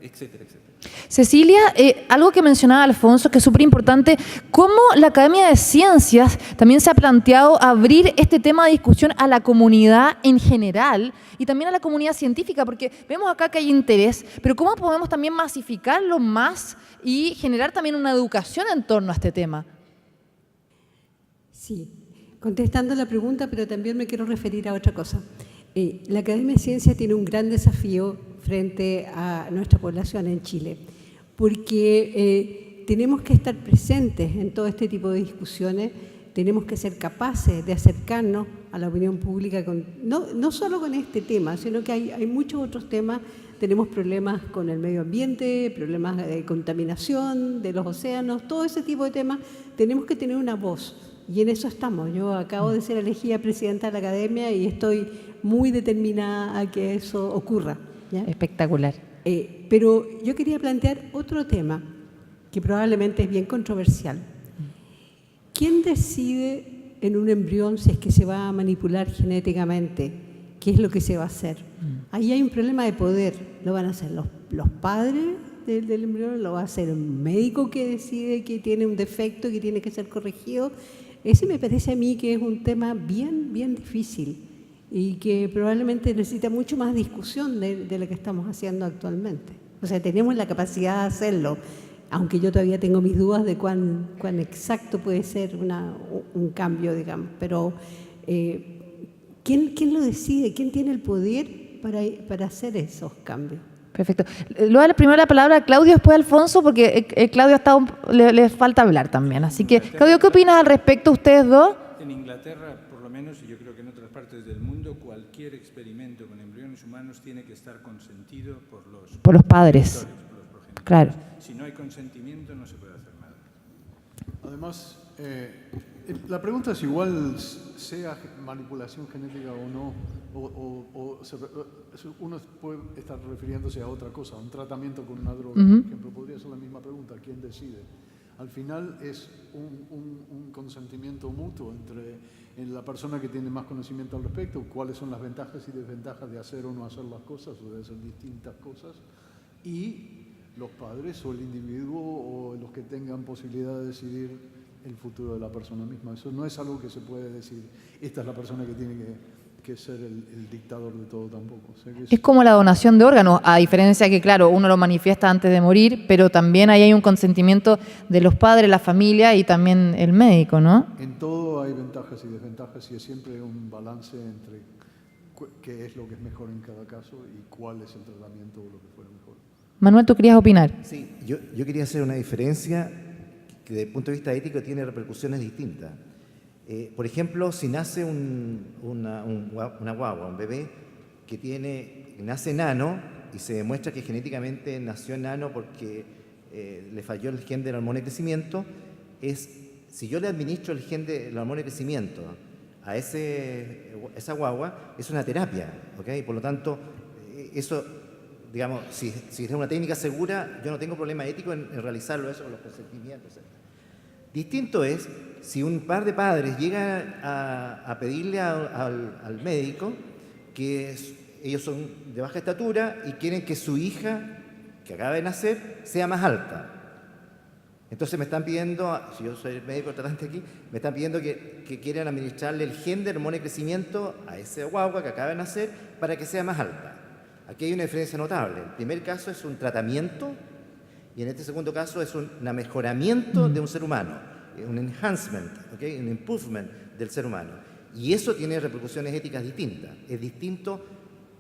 etcétera, etcétera. Cecilia, algo que mencionaba Alfonso, que es súper importante, cómo la Academia de Ciencias también se ha planteado abrir este tema de discusión a la comunidad en general y también a la comunidad científica, porque vemos acá que hay interés, pero cómo podemos también masificarlo más y generar también una educación en torno a este tema. Sí, contestando la pregunta, pero también me quiero referir a otra cosa. La Academia de Ciencias tiene un gran desafío frente a nuestra población en Chile, porque tenemos que estar presentes en todo este tipo de discusiones, tenemos que ser capaces de acercarnos a la opinión pública, no solo con este tema, sino que hay muchos otros temas. Tenemos problemas con el medio ambiente, problemas de contaminación de los océanos, todo ese tipo de temas. Tenemos que tener una voz y en eso estamos. Yo acabo de ser elegida presidenta de la Academia y estoy muy determinada a que eso ocurra, ¿ya? Espectacular. Pero yo quería plantear otro tema que probablemente es bien controversial. ¿Quién decide en un embrión si es que se va a manipular genéticamente? ¿Qué es lo que se va a hacer? Ahí hay un problema de poder. Lo van a hacer los padres del embrión, lo va a hacer un médico que decide que tiene un defecto, que tiene que ser corregido. Ese me parece a mí que es un tema bien difícil y que probablemente necesita mucho más discusión de lo que estamos haciendo actualmente. O sea, tenemos la capacidad de hacerlo, aunque yo todavía tengo mis dudas de cuán exacto puede ser un cambio, digamos. Pero ¿quién lo decide? ¿Quién tiene el poder para hacer esos cambios? Perfecto. Le doy primero la palabra a Claudio, después a Alfonso, porque Claudio le falta hablar también. Así que, Claudio, ¿qué opinas al respecto ustedes dos? En Inglaterra, por lo menos, y yo creo que en otras partes del mundo, cualquier experimento con embriones humanos tiene que estar consentido por los padres. por los progenitores. Claro. Si no hay consentimiento, no se puede hacer nada. Además, la pregunta es igual sea manipulación genética o no, uno puede estar refiriéndose a otra cosa, a un tratamiento con una droga, por ejemplo, podría ser la misma pregunta, ¿quién decide? Al final es un consentimiento mutuo entre la persona que tiene más conocimiento al respecto, cuáles son las ventajas y desventajas de hacer o no hacer las cosas, o de hacer distintas cosas, y los padres o el individuo o los que tengan posibilidad de decidir el futuro de la persona misma. Eso no es algo que se puede decir, esta es la persona que tiene que ser el dictador de todo tampoco. O sea que Es como la donación de órganos, a diferencia que, claro, uno lo manifiesta antes de morir, pero también ahí hay un consentimiento de los padres, la familia y también el médico, ¿no? En todo hay ventajas y desventajas y es siempre un balance entre qué es lo que es mejor en cada caso y cuál es el tratamiento o lo que fuera mejor. Manuel, ¿tú querías opinar? Sí, yo quería hacer una diferencia que desde el punto de vista ético tiene repercusiones distintas. Por ejemplo, si nace una guagua, un bebé que nace enano y se demuestra que genéticamente nació enano porque le falló el gen del hormona de crecimiento, si yo le administro el gen del hormona de crecimiento a esa guagua, es una terapia, ¿ok? Por lo tanto, eso, digamos, si es una técnica segura, yo no tengo problema ético en realizarlo eso con los consentimientos, etc. Distinto es si un par de padres llega a pedirle al médico que ellos son de baja estatura y quieren que su hija, que acaba de nacer, sea más alta. Entonces me están pidiendo, si yo soy el médico tratante aquí, me están pidiendo que quieran administrarle el gen de hormona de crecimiento a ese guagua que acaba de nacer para que sea más alta. Aquí hay una diferencia notable. El primer caso es un tratamiento y en este segundo caso es un mejoramiento de un ser humano, un enhancement, ¿okay? Un improvement del ser humano. Y eso tiene repercusiones éticas distintas. Es distinto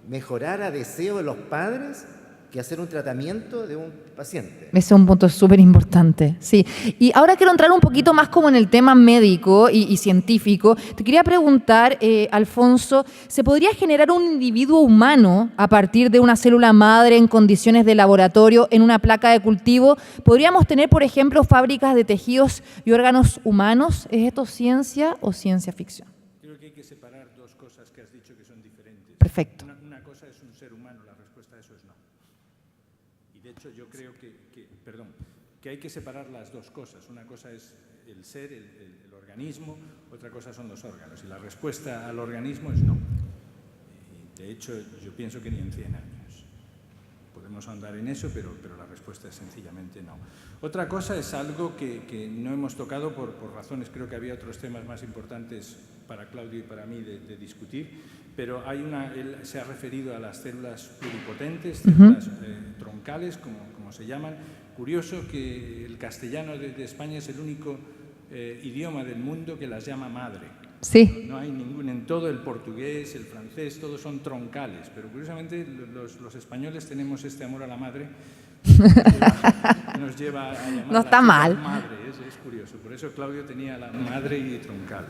mejorar a deseo de los padres que hacer un tratamiento de un paciente. Ese es un punto súper importante, sí. Y ahora quiero entrar un poquito más como en el tema médico y científico. Te quería preguntar, Alfonso, ¿se podría generar un individuo humano a partir de una célula madre en condiciones de laboratorio en una placa de cultivo? ¿Podríamos tener, por ejemplo, fábricas de tejidos y órganos humanos? ¿Es esto ciencia o ciencia ficción? Creo que hay que separar dos cosas que has dicho que son diferentes. Perfecto. Una cosa es un ser humano, la respuesta a eso es no. Y de hecho yo creo que hay que separar las dos cosas. Una cosa es el ser, el organismo, otra cosa son los órganos. Y la respuesta al organismo es no. Y de hecho yo pienso que ni en 100 años. Podemos ahondar en eso, pero la respuesta es sencillamente no. Otra cosa es algo que no hemos tocado por razones, creo que había otros temas más importantes para Claudio y para mí de discutir, pero él se ha referido a las células pluripotentes, células troncales, como se llaman. Curioso que el castellano de España es el único idioma del mundo que las llama madre. Sí. No hay ningún, en todo el portugués, el francés, todos son troncales, pero curiosamente los españoles tenemos este amor a la madre que nos lleva a llamar no está mal. Madre, es curioso, por eso Claudio tenía la madre y troncal.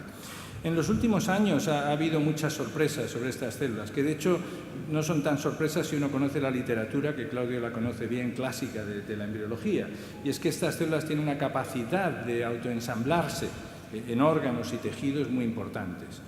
En los últimos años ha habido muchas sorpresas sobre estas células, que de hecho no son tan sorpresas si uno conoce la literatura, que Claudio la conoce bien, clásica de la embriología, y es que estas células tienen una capacidad de autoensamblarse en órganos y tejidos muy importantes.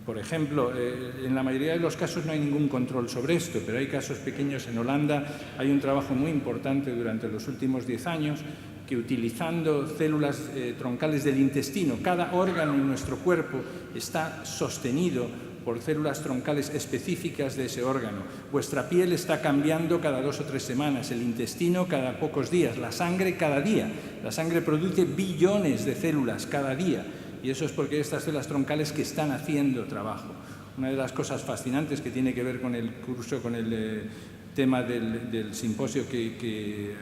Por ejemplo, en la mayoría de los casos no hay ningún control sobre esto, pero hay casos pequeños. En Holanda hay un trabajo muy importante durante los últimos 10 años que utilizando células troncales del intestino, cada órgano en nuestro cuerpo está sostenido por células troncales específicas de ese órgano. Vuestra piel está cambiando cada 2 o 3 semanas, el intestino cada pocos días, la sangre cada día. La sangre produce billones de células cada día y eso es porque estas células troncales que están haciendo trabajo. Una de las cosas fascinantes que tiene que ver con el curso, con el tema del simposio que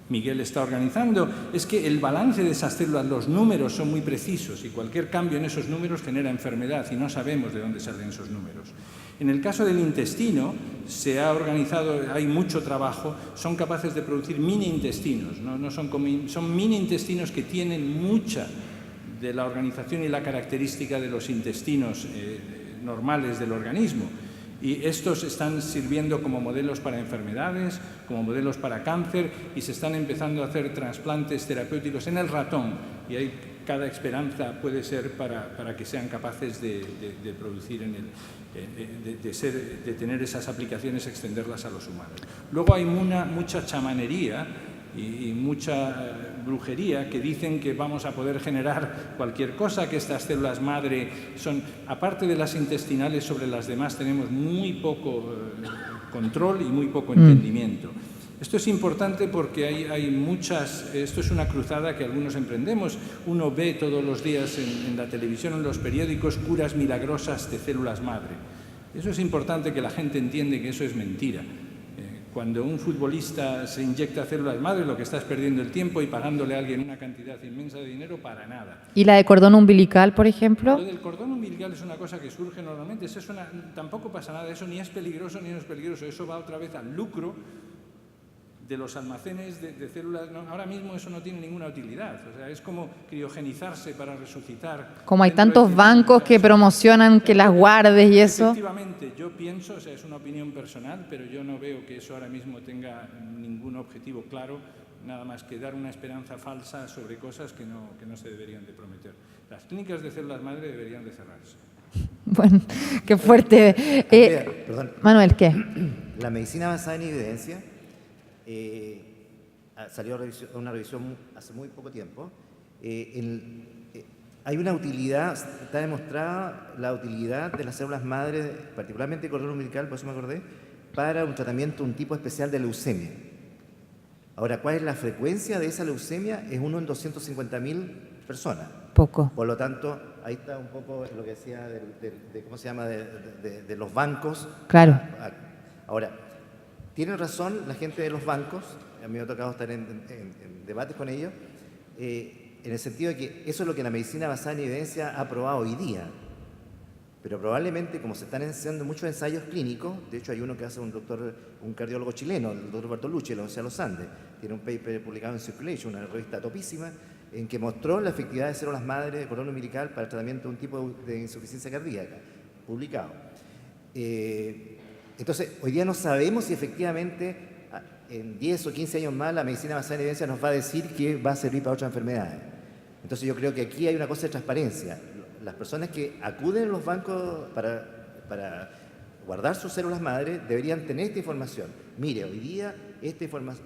Miguel está organizando, es que el balance de esas células, los números son muy precisos y cualquier cambio en esos números genera enfermedad y no sabemos de dónde salen esos números. En el caso del intestino, se ha organizado, hay mucho trabajo, son capaces de producir mini intestinos, no son mini intestinos que tienen mucha de la organización y la característica de los intestinos normales del organismo. Y estos están sirviendo como modelos para enfermedades, como modelos para cáncer, y se están empezando a hacer trasplantes terapéuticos en el ratón, y hay cada esperanza puede ser para que sean capaces de producir de tener esas aplicaciones, extenderlas a los humanos. Luego hay mucha chamanería y mucha brujería que dicen que vamos a poder generar cualquier cosa, que estas células madre son, aparte de las intestinales, sobre las demás tenemos muy poco control y muy poco entendimiento. Esto es importante porque hay muchas, esto es una cruzada que algunos emprendemos. Uno ve todos los días en la televisión, en los periódicos, curas milagrosas de células madre. Eso es importante que la gente entiende que eso es mentira. Cuando un futbolista se inyecta células madre, lo que está es perdiendo el tiempo y pagándole a alguien una cantidad inmensa de dinero para nada. ¿Y la de cordón umbilical, por ejemplo? Lo del cordón umbilical es una cosa que surge normalmente. Tampoco pasa nada, eso ni es peligroso ni no es peligroso. Eso va otra vez al lucro de los almacenes de células. No, ahora mismo eso no tiene ninguna utilidad. O sea, es como criogenizarse para resucitar. Como hay tantos bancos que promocionan que las guardes y eso. Efectivamente, yo pienso, o sea, es una opinión personal, pero yo no veo que eso ahora mismo tenga ningún objetivo claro, nada más que dar una esperanza falsa sobre cosas que no se deberían de prometer. Las clínicas de células madre deberían de cerrarse. Bueno, qué fuerte. Andrea, perdón. Manuel, ¿qué? La medicina basada en evidencia salió una revisión hace muy poco tiempo. Hay una utilidad, está demostrada la utilidad de las células madre, particularmente el cordón umbilical, por eso me acordé, para un tratamiento, un tipo especial de leucemia. Ahora, ¿cuál es la frecuencia de esa leucemia? Es 1 en 250.000 personas. Poco. Por lo tanto, ahí está un poco lo que decía de ¿cómo se llama?, de los bancos. Claro. Ahora, tienen razón la gente de los bancos, a mí me ha tocado estar en debates con ellos, en el sentido de que eso es lo que la medicina basada en evidencia ha probado hoy día. Pero probablemente, como se están haciendo muchos ensayos clínicos, de hecho hay uno que hace un cardiólogo chileno, el doctor Bartolucci, de la Universidad de los Andes, tiene un paper publicado en Circulation, una revista topísima, en que mostró la efectividad de células madre de cordón umbilical para el tratamiento de un tipo de insuficiencia cardíaca, publicado. Entonces, hoy día no sabemos si efectivamente en 10 o 15 años más la medicina basada en evidencia nos va a decir que va a servir para otras enfermedades. Entonces yo creo que aquí hay una cosa de transparencia. Las personas que acuden a los bancos para guardar sus células madre deberían tener esta información. Mire, hoy día esta información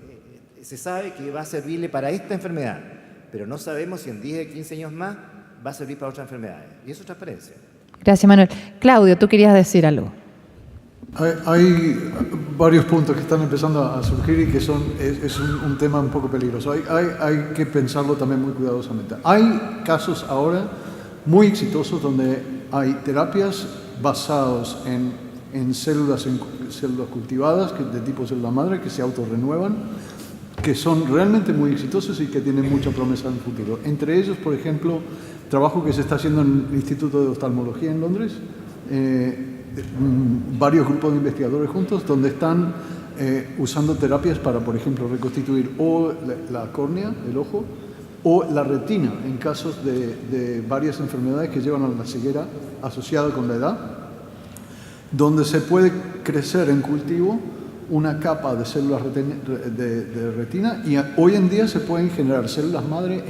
se sabe que va a servirle para esta enfermedad, pero no sabemos si en 10 o 15 años más va a servir para otras enfermedades. Y eso es transparencia. Gracias, Manuel. Claudio, tú querías decir algo. Hay varios puntos que están empezando a surgir y que es un tema un poco peligroso. Hay que pensarlo también muy cuidadosamente. Hay casos ahora muy exitosos donde hay terapias basadas en células cultivadas de tipo célula madre que se autorrenuevan, que son realmente muy exitosos y que tienen mucha promesa en el futuro. Entre ellos, por ejemplo, trabajo que se está haciendo en el Instituto de Oftalmología en Londres, varios grupos de investigadores juntos, donde están usando terapias para, por ejemplo, reconstituir o la córnea, el ojo, o la retina, en casos de varias enfermedades que llevan a la ceguera asociada con la edad, donde se puede crecer en cultivo una capa de células de retina y hoy en día se pueden generar células madre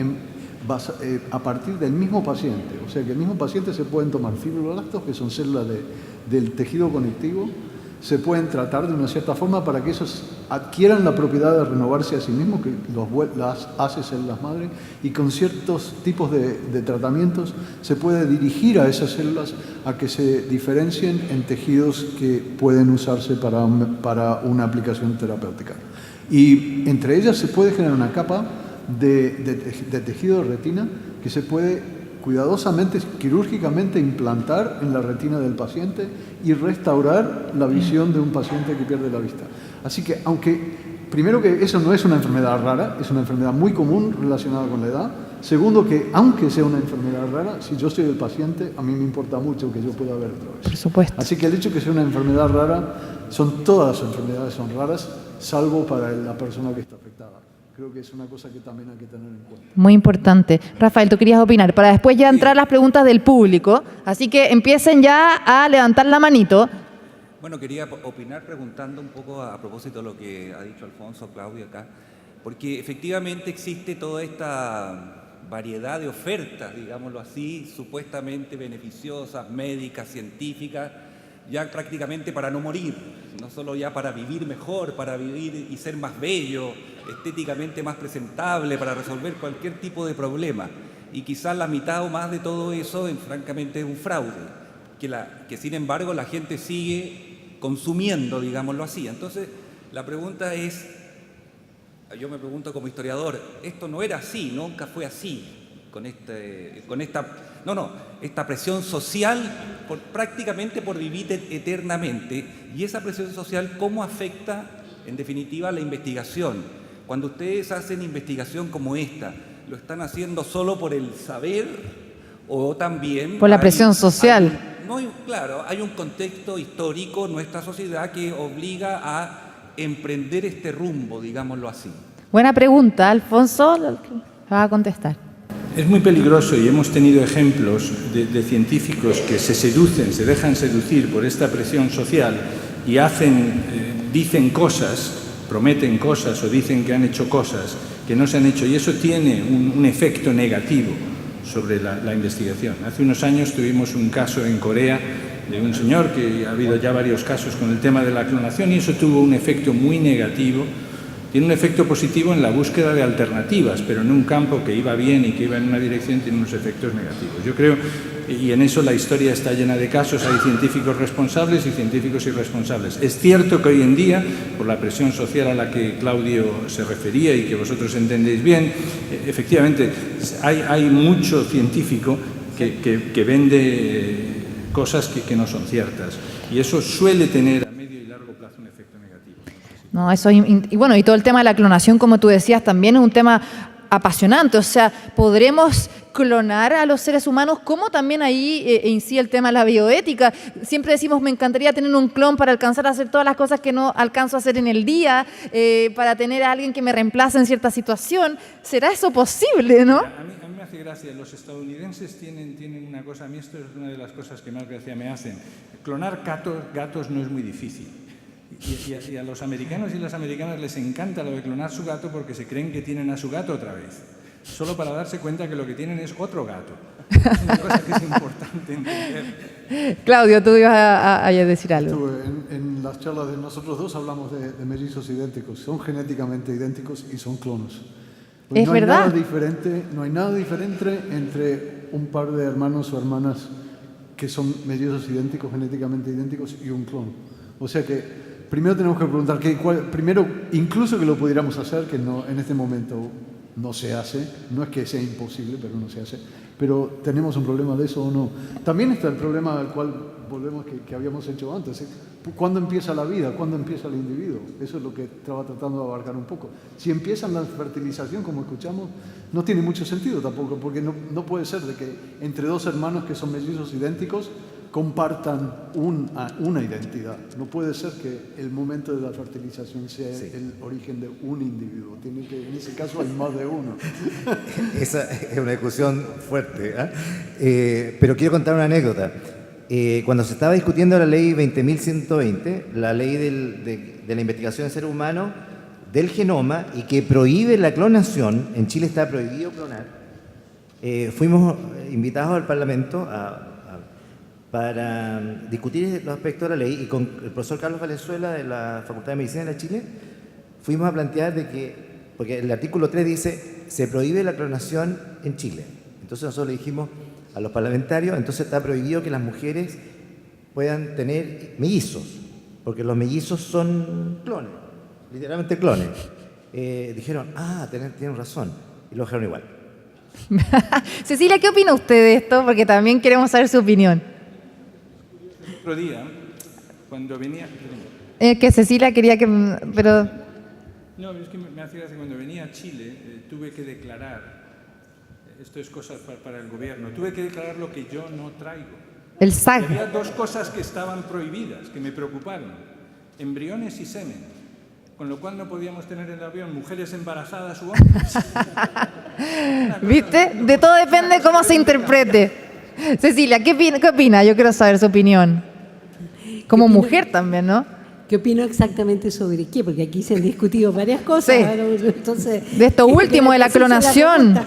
a partir del mismo paciente. O sea que el mismo paciente se pueden tomar fibroblastos, que son células del tejido conectivo, se pueden tratar de una cierta forma para que esos adquieran la propiedad de renovarse a sí mismos, que las hace células madre, y con ciertos tipos de tratamientos se puede dirigir a esas células a que se diferencien en tejidos que pueden usarse para una aplicación terapéutica. Y entre ellas se puede generar una capa de tejido de retina que se puede cuidadosamente, quirúrgicamente implantar en la retina del paciente y restaurar la visión de un paciente que pierde la vista. Así que, aunque primero que eso no es una enfermedad rara, es una enfermedad muy común relacionada con la edad, Segundo, que aunque sea una enfermedad rara, si yo soy el paciente, a mí me importa mucho que yo pueda ver otra vez. Por supuesto. Así que el hecho de que sea una enfermedad rara, todas las enfermedades son raras, salvo para la persona que está afectada. Creo que es una cosa que también hay que tener en cuenta. Muy importante. Rafael, tú querías opinar, para después ya entrar las preguntas del público. Así que empiecen ya a levantar la manito. Bueno, quería opinar preguntando un poco a propósito de lo que ha dicho Alfonso, Claudio acá, porque efectivamente existe toda esta variedad de ofertas, digámoslo así, supuestamente beneficiosas, médicas, científicas, ya prácticamente para no morir, no solo ya para vivir mejor, para vivir y ser más bello, estéticamente más presentable, para resolver cualquier tipo de problema. Y quizás la mitad o más de todo eso, francamente, es un fraude, que sin embargo la gente sigue consumiendo, digámoslo así. Entonces, la pregunta es, yo me pregunto como historiador, esto no era así, nunca fue así, esta presión social prácticamente por vivir eternamente, y esa presión social, ¿cómo afecta en definitiva la investigación? Cuando ustedes hacen investigación como esta, ¿lo están haciendo solo por el saber o también Por la presión social. Claro, hay un contexto histórico en nuestra sociedad que obliga a emprender este rumbo, digámoslo así? Buena pregunta, Alfonso va a contestar. Es muy peligroso y hemos tenido ejemplos de científicos que se dejan seducir por esta presión social y dicen cosas, prometen cosas o dicen que han hecho cosas que no se han hecho, y eso tiene un efecto negativo sobre la investigación. Hace unos años tuvimos un caso en Corea de un señor, que ha habido ya varios casos con el tema de la clonación, y eso tuvo un efecto muy negativo. Tiene un efecto positivo en la búsqueda de alternativas, pero en un campo que iba bien y que iba en una dirección tiene unos efectos negativos. Yo creo, y en eso la historia está llena de casos, hay científicos responsables y científicos irresponsables. Es cierto que hoy en día, por la presión social a la que Claudio se refería y que vosotros entendéis bien, efectivamente hay mucho científico que vende cosas que no son ciertas, y eso suele tener a medio y largo plazo un efecto negativo. No, eso y bueno, y todo el tema de la clonación, como tú decías, también es un tema apasionante. O sea, podremos clonar a los seres humanos, como también ahí incide el tema de la bioética. Siempre decimos, me encantaría tener un clon para alcanzar a hacer todas las cosas que no alcanzo a hacer en el día, para tener a alguien que me reemplace en cierta situación. ¿Será eso posible, no? A mí me hace gracia, los estadounidenses tienen una cosa, a mí esto es una de las cosas que más gracia me hacen. Clonar gatos no es muy difícil. Y a los americanos y las americanas les encanta lo de clonar su gato porque se creen que tienen a su gato otra vez, solo para darse cuenta que lo que tienen es otro gato. Es una cosa que es importante entender. Claudio, tú ibas a decir algo. En las charlas de nosotros dos hablamos de mellizos idénticos. Son genéticamente idénticos y son clonos. ¿Es verdad? No hay nada diferente entre un par de hermanos o hermanas que son mellizos idénticos, genéticamente idénticos, y un clon. O sea que primero tenemos que preguntar, primero, incluso que lo pudiéramos hacer, que no, en este momento no se hace, no es que sea imposible, pero no se hace, pero ¿tenemos un problema de eso o no? También está el problema al cual volvemos que habíamos hecho antes, ¿cuándo empieza la vida? ¿Cuándo empieza el individuo? Eso es lo que estaba tratando de abarcar un poco. Si empiezan la fertilización, como escuchamos, no tiene mucho sentido tampoco, porque no puede ser de que entre dos hermanos que son mellizos idénticos compartan una identidad. No puede ser que el momento de la fertilización sea el origen de un individuo. Tiene que, en ese caso hay más de uno. Esa es una discusión fuerte, pero quiero contar una anécdota. Cuando se estaba discutiendo la ley 20.120, la ley de la investigación del ser humano, del genoma, y que prohíbe la clonación, en Chile está prohibido clonar, fuimos invitados al Parlamento para discutir los aspectos de la ley, y con el profesor Carlos Valenzuela de la Facultad de Medicina de la Chile fuimos a plantear de que, porque el artículo 3 dice, se prohíbe la clonación en Chile. Entonces nosotros le dijimos a los parlamentarios, entonces está prohibido que las mujeres puedan tener mellizos, porque los mellizos son clones, literalmente clones. Dijeron, tienen razón, y lo dijeron igual. Cecilia, ¿qué opina usted de esto? Porque también queremos saber su opinión. Otro día, cuando venía... Que Cecilia quería que... pero... No, es que me hace gracia, cuando venía a Chile tuve que declarar esto es cosa para el gobierno. Tuve que declarar lo que yo no traigo. El SAG. Había dos cosas que estaban prohibidas, que me preocuparon. Embriones y semen. Con lo cual no podíamos tener en el avión mujeres embarazadas u hombres. ¿Viste? De todo depende cómo se interprete. Cecilia, ¿qué opina? Yo quiero saber su opinión. Como mujer también, ¿no? ¿Qué opino exactamente sobre qué? Porque aquí se han discutido varias cosas. Sí. Entonces, De esto último, de la clonación.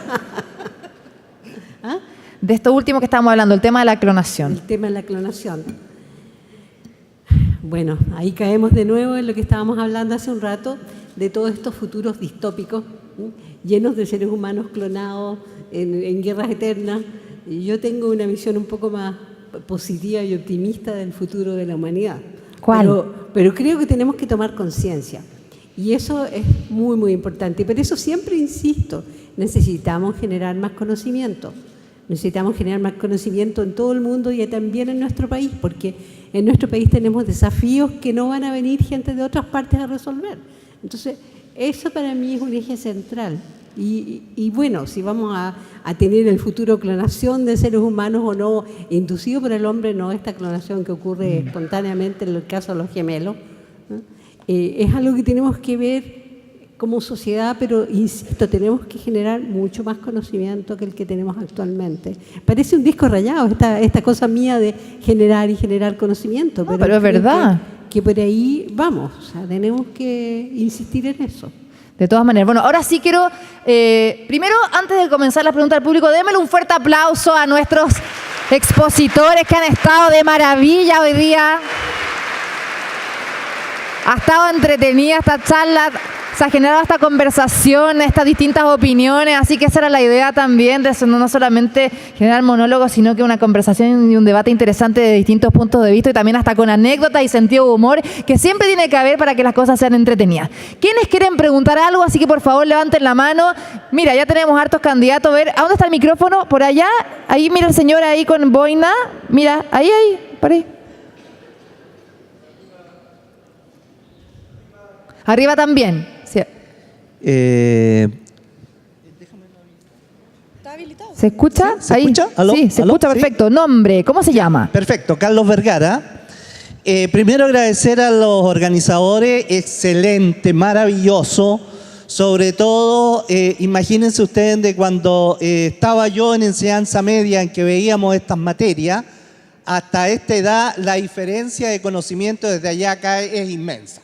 ¿Ah? De esto último que estábamos hablando, el tema de la clonación. El tema de la clonación. Bueno, ahí caemos de nuevo en lo que estábamos hablando hace un rato, de todos estos futuros distópicos, llenos de seres humanos clonados en guerras eternas. Y yo tengo una visión un poco más positiva y optimista del futuro de la humanidad. ¿Cuál? Pero creo que tenemos que tomar conciencia. Y eso es muy, muy importante. Y por eso siempre insisto, necesitamos generar más conocimiento. Necesitamos generar más conocimiento en todo el mundo y también en nuestro país, porque en nuestro país tenemos desafíos que no van a venir gente de otras partes a resolver. Entonces, eso para mí es un eje central. Y bueno, si vamos a tener el futuro clonación de seres humanos o no, inducido por el hombre, no esta clonación que ocurre espontáneamente en el caso de los gemelos, ¿no? Es algo que tenemos que ver como sociedad, pero insisto, tenemos que generar mucho más conocimiento que el que tenemos actualmente. Parece un disco rayado esta cosa mía de generar y generar conocimiento, No, pero es verdad. Que por ahí vamos, o sea, tenemos que insistir en eso. De todas maneras. Bueno, ahora sí quiero, primero, antes de comenzar la pregunta del público, démosle un fuerte aplauso a nuestros expositores que han estado de maravilla hoy día. Ha estado entretenida esta charla, se ha generado esta conversación, estas distintas opiniones, así que esa era la idea también, de eso, no solamente generar monólogos, sino que una conversación y un debate interesante de distintos puntos de vista y también hasta con anécdotas y sentido de humor, que siempre tiene que haber para que las cosas sean entretenidas. ¿Quiénes quieren preguntar algo? Así que por favor levanten la mano. Mira, ya tenemos hartos candidatos. A ver, ¿a dónde está el micrófono? Por allá. Ahí, mira el señor ahí con boina. Mira, ahí, por ahí. Arriba también. Sí. ¿Se escucha? ¿Se ahí. escucha? ¿Aló? Sí, se ¿Aló? escucha ¿Sí? perfecto. Nombre, ¿cómo se llama? Perfecto, Carlos Vergara. Primero agradecer a los organizadores, excelente, maravilloso. Sobre todo, imagínense ustedes de cuando estaba yo en enseñanza media en que veíamos estas materias, hasta esta edad la diferencia de conocimiento desde allá acá es inmensa.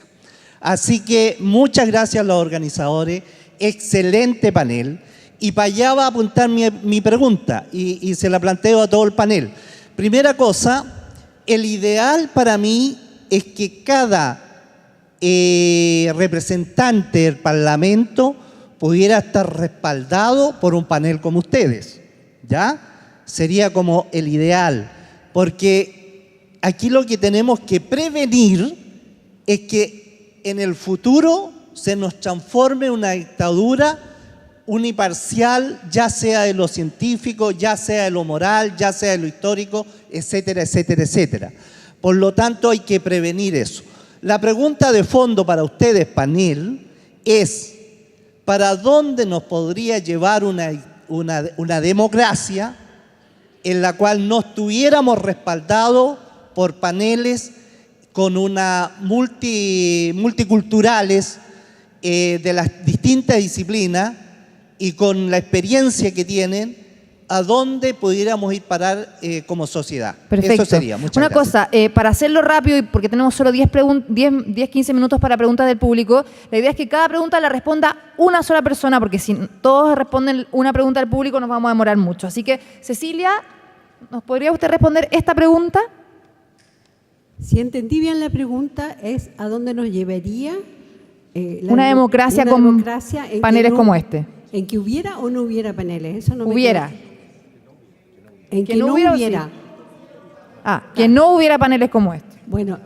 Así que muchas gracias a los organizadores, excelente panel. Y para allá va a apuntar mi pregunta y se la planteo a todo el panel. Primera cosa, el ideal para mí es que cada representante del Parlamento pudiera estar respaldado por un panel como ustedes, ¿ya? Sería como el ideal, porque aquí lo que tenemos que prevenir es que en el futuro se nos transforme una dictadura uniparcial, ya sea de lo científico, ya sea de lo moral, ya sea de lo histórico, etcétera, etcétera, etcétera. Por lo tanto, hay que prevenir eso. La pregunta de fondo para ustedes, panel, es ¿para dónde nos podría llevar una democracia en la cual no estuviéramos respaldados por paneles con una multiculturales de las distintas disciplinas y con la experiencia que tienen, a dónde pudiéramos ir parar como sociedad? Perfecto. Eso sería. Muchas Una gracias. cosa, para hacerlo rápido y porque tenemos solo 10-15 minutos para preguntas del público, la idea es que cada pregunta la responda una sola persona, porque si todos responden una pregunta del público nos vamos a demorar mucho. Así que, Cecilia, ¿nos podría usted responder esta pregunta? Si entendí bien la pregunta, es ¿a dónde nos llevaría Una democracia con democracia en que paneles como este? ¿En que hubiera o no hubiera paneles? Eso no me Hubiera. queda. En Que que no no hubiera o hubiera. sí. Que no hubiera paneles como este. Bueno,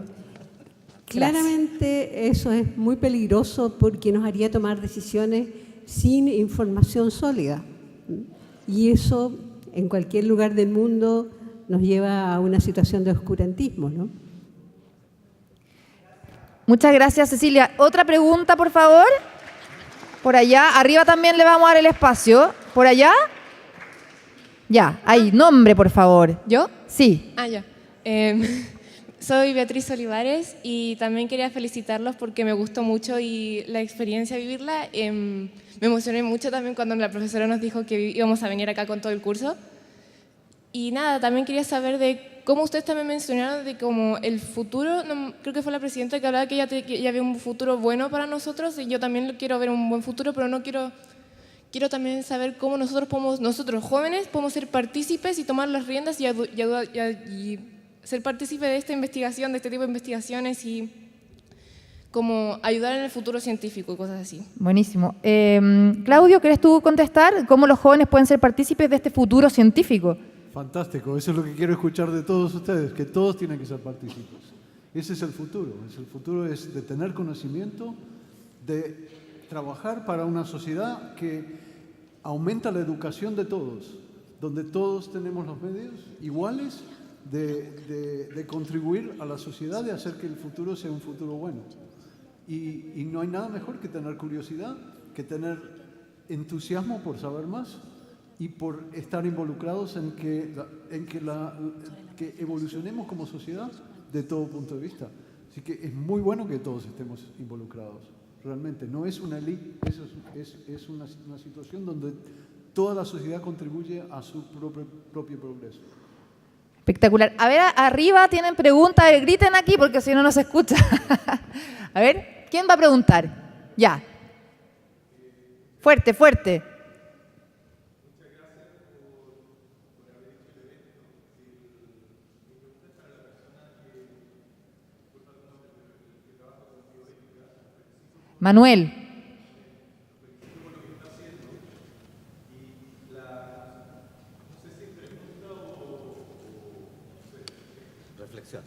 claramente eso es muy peligroso porque nos haría tomar decisiones sin información sólida. Y eso en cualquier lugar del mundo nos lleva a una situación de oscurantismo, ¿no? Muchas gracias, Cecilia. Otra pregunta, por favor. Por allá. Arriba también le vamos a dar el espacio. Por allá. Ya, ahí, nombre, por favor. ¿Yo? Sí. Ah, ya. Soy Beatriz Olivares y también quería felicitarlos porque me gustó mucho y la experiencia de vivirla. Me emocioné mucho también cuando la profesora nos dijo que íbamos a venir acá con todo el curso. Y nada, también quería saber de cómo ustedes también mencionaron de cómo el futuro, creo que fue la presidenta que hablaba que ya había un futuro bueno para nosotros y yo también quiero ver un buen futuro, pero no quiero también saber cómo nosotros jóvenes podemos ser partícipes y tomar las riendas y ser partícipe de esta investigación, de este tipo de investigaciones y como ayudar en el futuro científico y cosas así. Buenísimo. Claudio, ¿querés tú contestar cómo los jóvenes pueden ser partícipes de este futuro científico? Fantástico, eso es lo que quiero escuchar de todos ustedes, que todos tienen que ser partícipes. Ese es el futuro. El futuro es de tener conocimiento, de trabajar para una sociedad que aumenta la educación de todos, donde todos tenemos los medios iguales de contribuir a la sociedad, de hacer que el futuro sea un futuro bueno. Y no hay nada mejor que tener curiosidad, que tener entusiasmo por saber más y por estar involucrados en que evolucionemos como sociedad de todo punto de vista. Así que es muy bueno que todos estemos involucrados, realmente. No es una elite, es una situación donde toda la sociedad contribuye a su propio progreso. Espectacular. A ver, arriba tienen preguntas, griten aquí porque si no, no se escucha. A ver, ¿quién va a preguntar? Ya. Fuerte, fuerte. Manuel. Reflexión.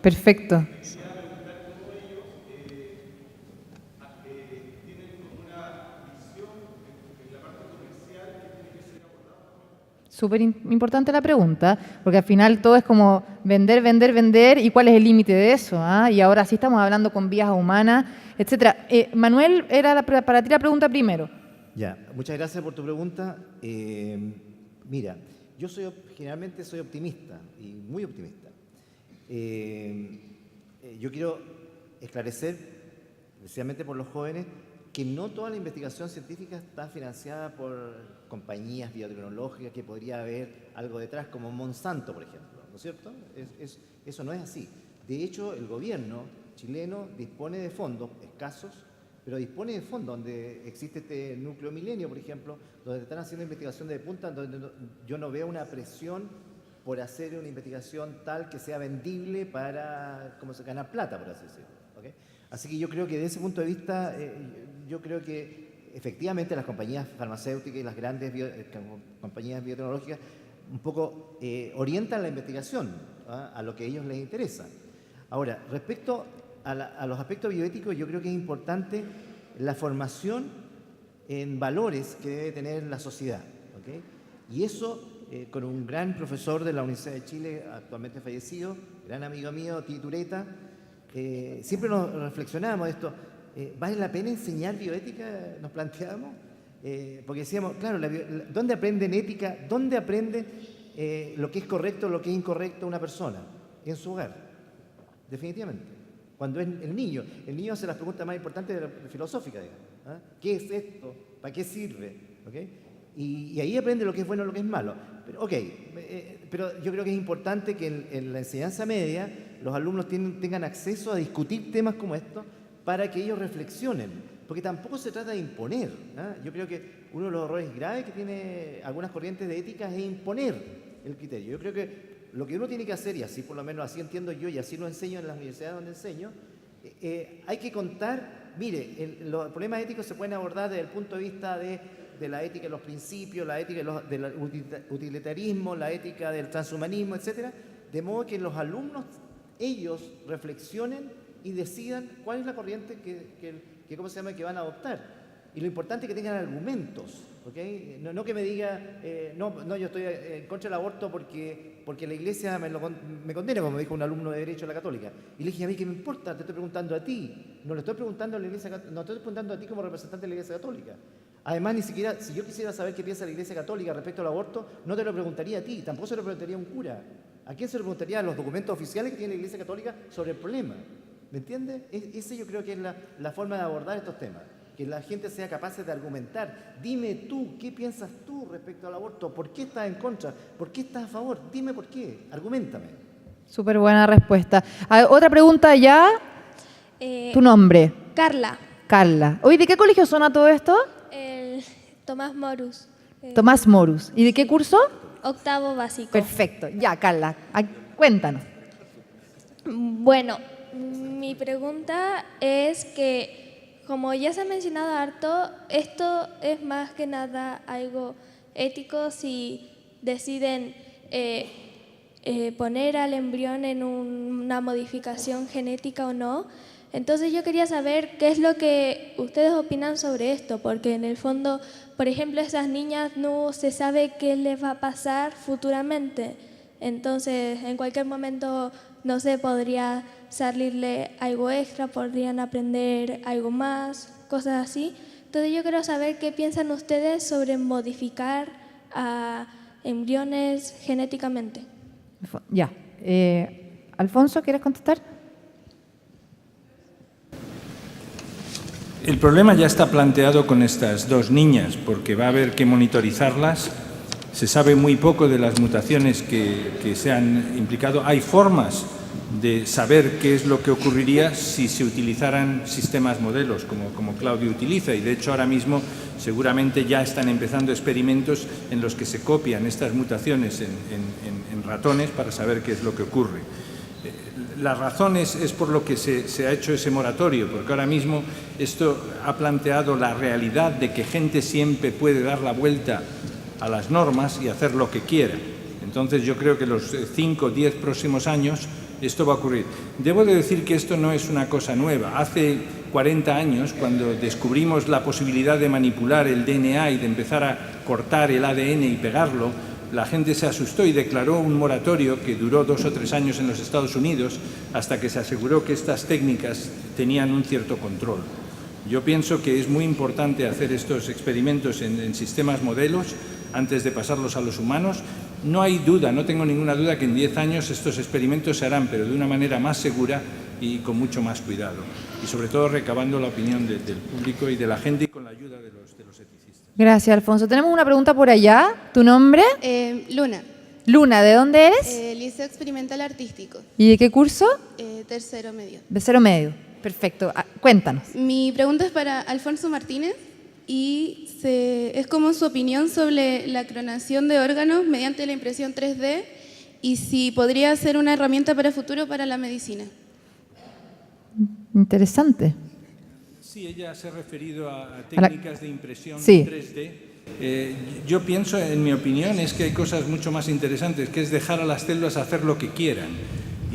Perfecto. Súper importante la pregunta, porque al final todo es como vender, vender, vender, y cuál es el límite de eso, ¿ah? Y ahora sí estamos hablando con vías humanas, etcétera. Manuel, era para ti la pregunta primero. Ya, muchas gracias por tu pregunta. Mira, yo generalmente soy optimista, y muy optimista. Yo quiero esclarecer, especialmente por los jóvenes, que no toda la investigación científica está financiada por compañías biotecnológicas, que podría haber algo detrás, como Monsanto, por ejemplo, ¿no es cierto? Eso no es así. De hecho, el gobierno chileno dispone de fondos escasos, pero dispone de fondos donde existe este núcleo Milenio, por ejemplo, donde están haciendo investigación de punta, donde yo no veo una presión por hacer una investigación tal que sea vendible para ganar plata, por así decirlo. ¿Okay? Así que yo creo que desde ese punto de vista, yo creo que efectivamente las compañías farmacéuticas y las grandes compañías biotecnológicas un poco orientan la investigación a lo que a ellos les interesa. Ahora, respecto a los aspectos bioéticos, yo creo que es importante la formación en valores que debe tener la sociedad. ¿Okay? Y eso, con un gran profesor de la Universidad de Chile, actualmente fallecido, gran amigo mío, Tito Ureta, siempre nos reflexionábamos de esto. ¿Vale la pena enseñar bioética? Nos planteábamos. Porque decíamos, claro, ¿dónde aprenden ética? ¿Dónde aprende lo que es correcto, lo que es incorrecto una persona? En su hogar, definitivamente. Cuando es el niño hace las preguntas más importantes filosóficas, digamos. ¿Ah? ¿Qué es esto? ¿Para qué sirve? ¿Okay? Y ahí aprende lo que es bueno y lo que es malo. Pero, pero yo creo que es importante que en la enseñanza media los alumnos tengan acceso a discutir temas como estos para que ellos reflexionen, porque tampoco se trata de imponer. ¿Ah? Yo creo que uno de los errores graves que tiene algunas corrientes de ética es imponer el criterio. Yo creo que lo que uno tiene que hacer, y así por lo menos así entiendo yo y así lo enseño en las universidades donde enseño, hay que contar, mire, los problemas éticos se pueden abordar desde el punto de vista de la ética de los principios, la ética del utilitarismo, la ética del transhumanismo, etcétera, de modo que los alumnos, ellos reflexionen y decidan cuál es la corriente que van a adoptar. Y lo importante es que tengan argumentos, ¿okay? No que me diga, no, yo estoy en contra del aborto porque la Iglesia me condena, como dijo un alumno de Derecho de la Católica. Y le dije, a mí qué me importa, te estoy preguntando a ti, no le estoy preguntando a la Iglesia, no te estoy preguntando a ti como representante de la Iglesia Católica. Además, ni siquiera, si yo quisiera saber qué piensa la Iglesia Católica respecto al aborto, no te lo preguntaría a ti, tampoco se lo preguntaría a un cura. ¿A quién se lo preguntaría? A los documentos oficiales que tiene la Iglesia Católica sobre el problema. ¿Me entiendes? Ese yo creo que es la forma de abordar estos temas. Que la gente sea capaz de argumentar. Dime tú, ¿qué piensas tú respecto al aborto? ¿Por qué estás en contra? ¿Por qué estás a favor? Dime por qué. Argumentame. Súper buena respuesta. Otra pregunta ya. ¿Tu nombre? Carla. Carla. Oye, ¿de qué colegio suena todo esto? El Tomás Morus. Tomás Morus. ¿Y de qué curso? Octavo básico. Perfecto. Ya, Carla, cuéntanos. Bueno, mi pregunta es que, como ya se ha mencionado harto, esto es más que nada algo ético si deciden poner al embrión en una modificación genética o no. Entonces yo quería saber qué es lo que ustedes opinan sobre esto, porque en el fondo, por ejemplo, esas niñas no se sabe qué les va a pasar futuramente. Entonces, en cualquier momento, no sé, podría salirle algo extra, podrían aprender algo más, cosas así. Entonces yo quiero saber qué piensan ustedes sobre modificar a embriones genéticamente. Ya. Alfonso, ¿quieres contestar? El problema ya está planteado con estas dos niñas, porque va a haber que monitorizarlas. Se sabe muy poco de las mutaciones que se han implicado. Hay formas de saber qué es lo que ocurriría si se utilizaran sistemas modelos, como Claudio utiliza, y de hecho ahora mismo seguramente ya están empezando experimentos en los que se copian estas mutaciones en ratones para saber qué es lo que ocurre. La razón es por lo que se ha hecho ese moratorio, porque ahora mismo esto ha planteado la realidad de que gente siempre puede dar la vuelta a las normas y hacer lo que quiera. Entonces yo creo que los 5 o 10 próximos años esto va a ocurrir. Debo de decir que esto no es una cosa nueva. Hace 40 años, cuando descubrimos la posibilidad de manipular el DNA y de empezar a cortar el ADN y pegarlo, la gente se asustó y declaró un moratorio que duró 2 o 3 años en los Estados Unidos hasta que se aseguró que estas técnicas tenían un cierto control. Yo pienso que es muy importante hacer estos experimentos en sistemas modelos antes de pasarlos a los humanos. No hay duda, no tengo ninguna duda que en 10 años estos experimentos se harán, pero de una manera más segura y con mucho más cuidado. Y sobre todo recabando la opinión del público y de la gente y con la ayuda de los eticistas. Gracias, Alfonso. Tenemos una pregunta por allá. ¿Tu nombre? Luna. Luna, ¿de dónde eres? Liceo Experimental Artístico. ¿Y de qué curso? Tercero medio. Tercero medio. Perfecto. Cuéntanos. Mi pregunta es para Alfonso Martínez y es como su opinión sobre la clonación de órganos mediante la impresión 3D y si podría ser una herramienta para el futuro para la medicina. Interesante. Sí, ella se ha referido a técnicas de impresión 3D. Yo pienso, en mi opinión, es que hay cosas mucho más interesantes, que es dejar a las células hacer lo que quieran.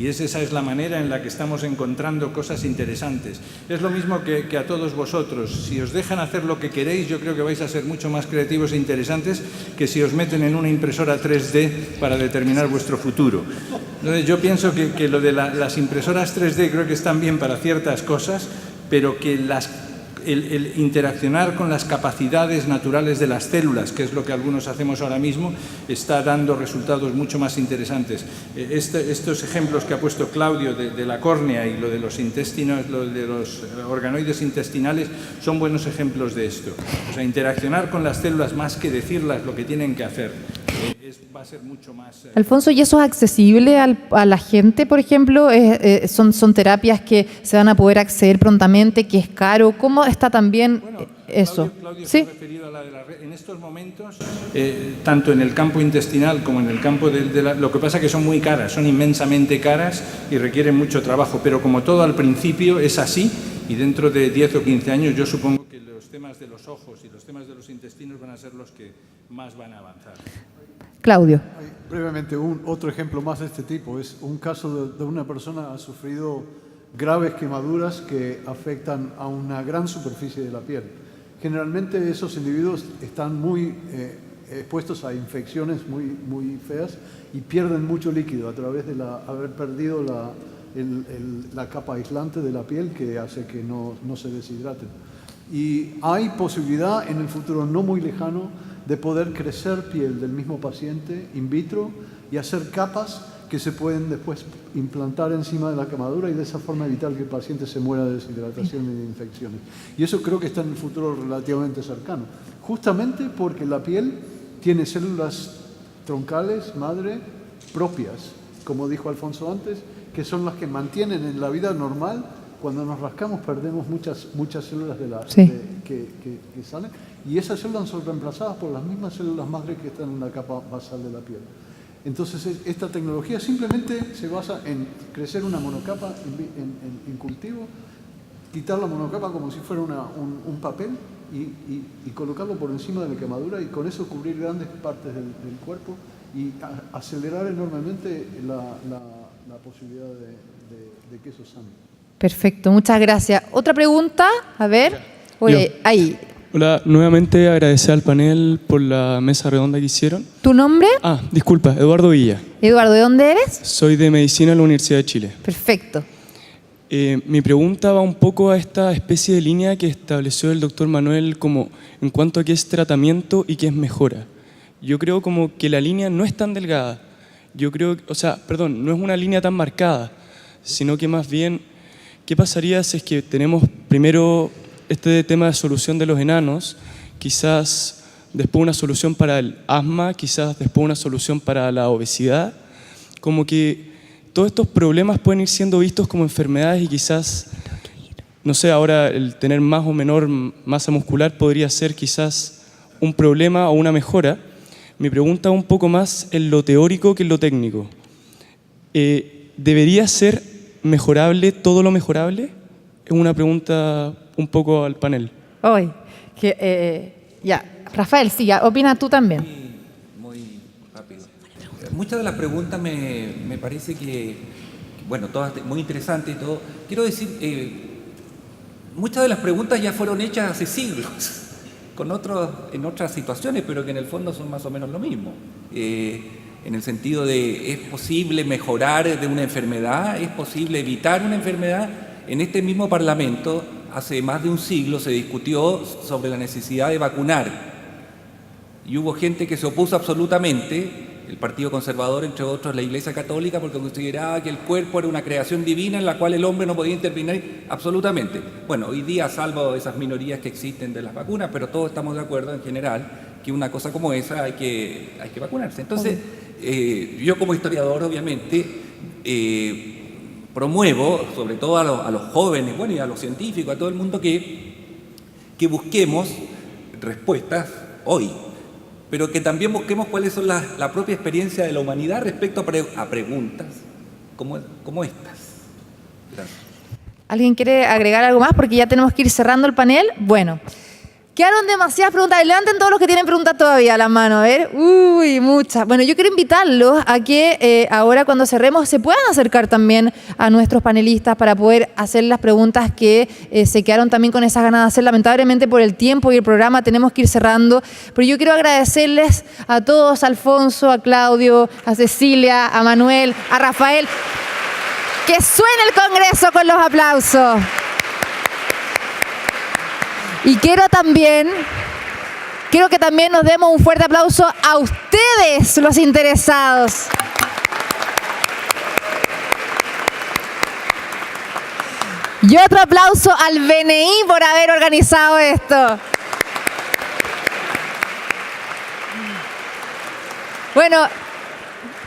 y esa es la manera en la que estamos encontrando cosas interesantes. Es lo mismo que a todos vosotros. Si os dejan hacer lo que queréis, yo creo que vais a ser mucho más creativos e interesantes que si os meten en una impresora 3D para determinar vuestro futuro. Entonces, yo pienso que lo de las impresoras 3D creo que están bien para ciertas cosas, pero que el interaccionar con las capacidades naturales de las células, que es lo que algunos hacemos ahora mismo, está dando resultados mucho más interesantes. Estos ejemplos que ha puesto Claudio de la córnea y lo de los intestinos, lo de los organoides intestinales, son buenos ejemplos de esto. O sea, interaccionar con las células más que decirlas lo que tienen que hacer. Va a ser mucho más... Alfonso, ¿y eso es accesible a la gente, por ejemplo? ¿Son terapias que se van a poder acceder prontamente, que es caro? ¿Cómo está también eso? Claudio ¿Sí? se ha referido a la de la red. En estos momentos, tanto en el campo intestinal como en el campo lo que pasa es que son muy caras, son inmensamente caras y requieren mucho trabajo, pero como todo al principio es así, y dentro de 10 o 15 años yo supongo que los temas de los ojos y los temas de los intestinos van a ser los que más van a avanzar. Claudio. Brevemente, otro ejemplo más de este tipo es un caso de una persona que ha sufrido graves quemaduras que afectan a una gran superficie de la piel. Generalmente esos individuos están muy expuestos a infecciones muy feas y pierden mucho líquido a través de haber perdido la capa aislante de la piel que hace que no se deshidraten. Y hay posibilidad en el futuro no muy lejano de poder crecer piel del mismo paciente in vitro y hacer capas que se pueden después implantar encima de la quemadura y de esa forma evitar que el paciente se muera de deshidratación y de infecciones. Y eso creo que está en el futuro relativamente cercano, justamente porque la piel tiene células troncales, madre, propias, como dijo Alfonso antes, que son las que mantienen en la vida normal. Cuando nos rascamos perdemos muchas células que salen, y esas células son reemplazadas por las mismas células madre que están en la capa basal de la piel. Entonces esta tecnología simplemente se basa en crecer una monocapa en cultivo, quitar la monocapa como si fuera un papel y colocarlo por encima de la quemadura y con eso cubrir grandes partes del cuerpo y acelerar enormemente la posibilidad de que eso sane. Perfecto, muchas gracias. ¿Otra pregunta? A ver. Oye, ahí. Hola, nuevamente agradecer al panel por la mesa redonda que hicieron. ¿Tu nombre? Disculpa, Eduardo Villa. Eduardo, ¿de dónde eres? Soy de Medicina de la Universidad de Chile. Perfecto. Mi pregunta va un poco a esta especie de línea que estableció el doctor Manuel como en cuanto a qué es tratamiento y qué es mejora. Yo creo como que la línea no es tan delgada. Yo creo, no es una línea tan marcada, sino que más bien, ¿qué pasaría si es que tenemos primero este tema de solución de los enanos, quizás después una solución para el asma, quizás después una solución para la obesidad? Como que todos estos problemas pueden ir siendo vistos como enfermedades y quizás, no sé, ahora el tener más o menor masa muscular podría ser quizás un problema o una mejora. Mi pregunta va un poco más en lo teórico que en lo técnico. ¿Debería ser mejorable todo lo mejorable? Es una pregunta un poco al panel. Rafael, sí, opina tú también. Muy rápido. Muchas de las preguntas me parece que, bueno, todas muy interesantes y todo. Quiero decir, muchas de las preguntas ya fueron hechas hace siglos, en otras situaciones, pero que en el fondo son más o menos lo mismo. En el sentido de, ¿es posible mejorar de una enfermedad? ¿Es posible evitar una enfermedad? En este mismo Parlamento, hace más de un siglo, se discutió sobre la necesidad de vacunar. Y hubo gente que se opuso absolutamente, el Partido Conservador, entre otros, la Iglesia Católica, porque consideraba que el cuerpo era una creación divina en la cual el hombre no podía intervenir absolutamente. Bueno, hoy día, salvo esas minorías que existen de las vacunas, pero todos estamos de acuerdo en general que una cosa como esa hay que vacunarse. Entonces, yo como historiador, obviamente, promuevo, sobre todo a los jóvenes, bueno, y a los científicos, a todo el mundo, que busquemos respuestas hoy, pero que también busquemos cuáles son la propia experiencia de la humanidad respecto a preguntas como estas. Gracias. ¿Alguien quiere agregar algo más? Porque ya tenemos que ir cerrando el panel. Bueno, Quedaron demasiadas preguntas. Levanten todos los que tienen preguntas todavía las manos. A ver. Uy, muchas. Bueno, yo quiero invitarlos a que ahora cuando cerremos se puedan acercar también a nuestros panelistas para poder hacer las preguntas que se quedaron también con esas ganas de hacer. Lamentablemente por el tiempo y el programa tenemos que ir cerrando. Pero yo quiero agradecerles a todos, a Alfonso, a Claudio, a Cecilia, a Manuel, a Rafael. Que suene el Congreso con los aplausos. Y quiero que también nos demos un fuerte aplauso a ustedes, los interesados. Y otro aplauso al BNI por haber organizado esto. Bueno,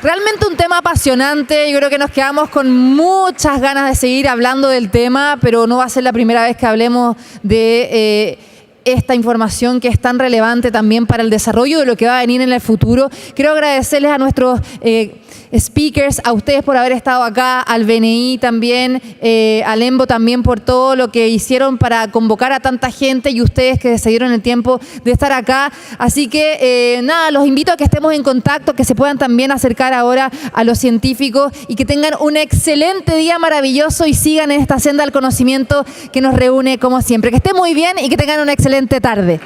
realmente un tema apasionante. Yo creo que nos quedamos con muchas ganas de seguir hablando del tema, pero no va a ser la primera vez que hablemos de esta información que es tan relevante también para el desarrollo de lo que va a venir en el futuro. Quiero agradecerles a nuestros speakers, a ustedes por haber estado acá, al BNI también, al EMBO también por todo lo que hicieron para convocar a tanta gente y ustedes que se dieron el tiempo de estar acá. Así que nada, los invito a que estemos en contacto, que se puedan también acercar ahora a los científicos y que tengan un excelente día maravilloso y sigan en esta senda del conocimiento que nos reúne como siempre. Que estén muy bien y que tengan una excelente tarde.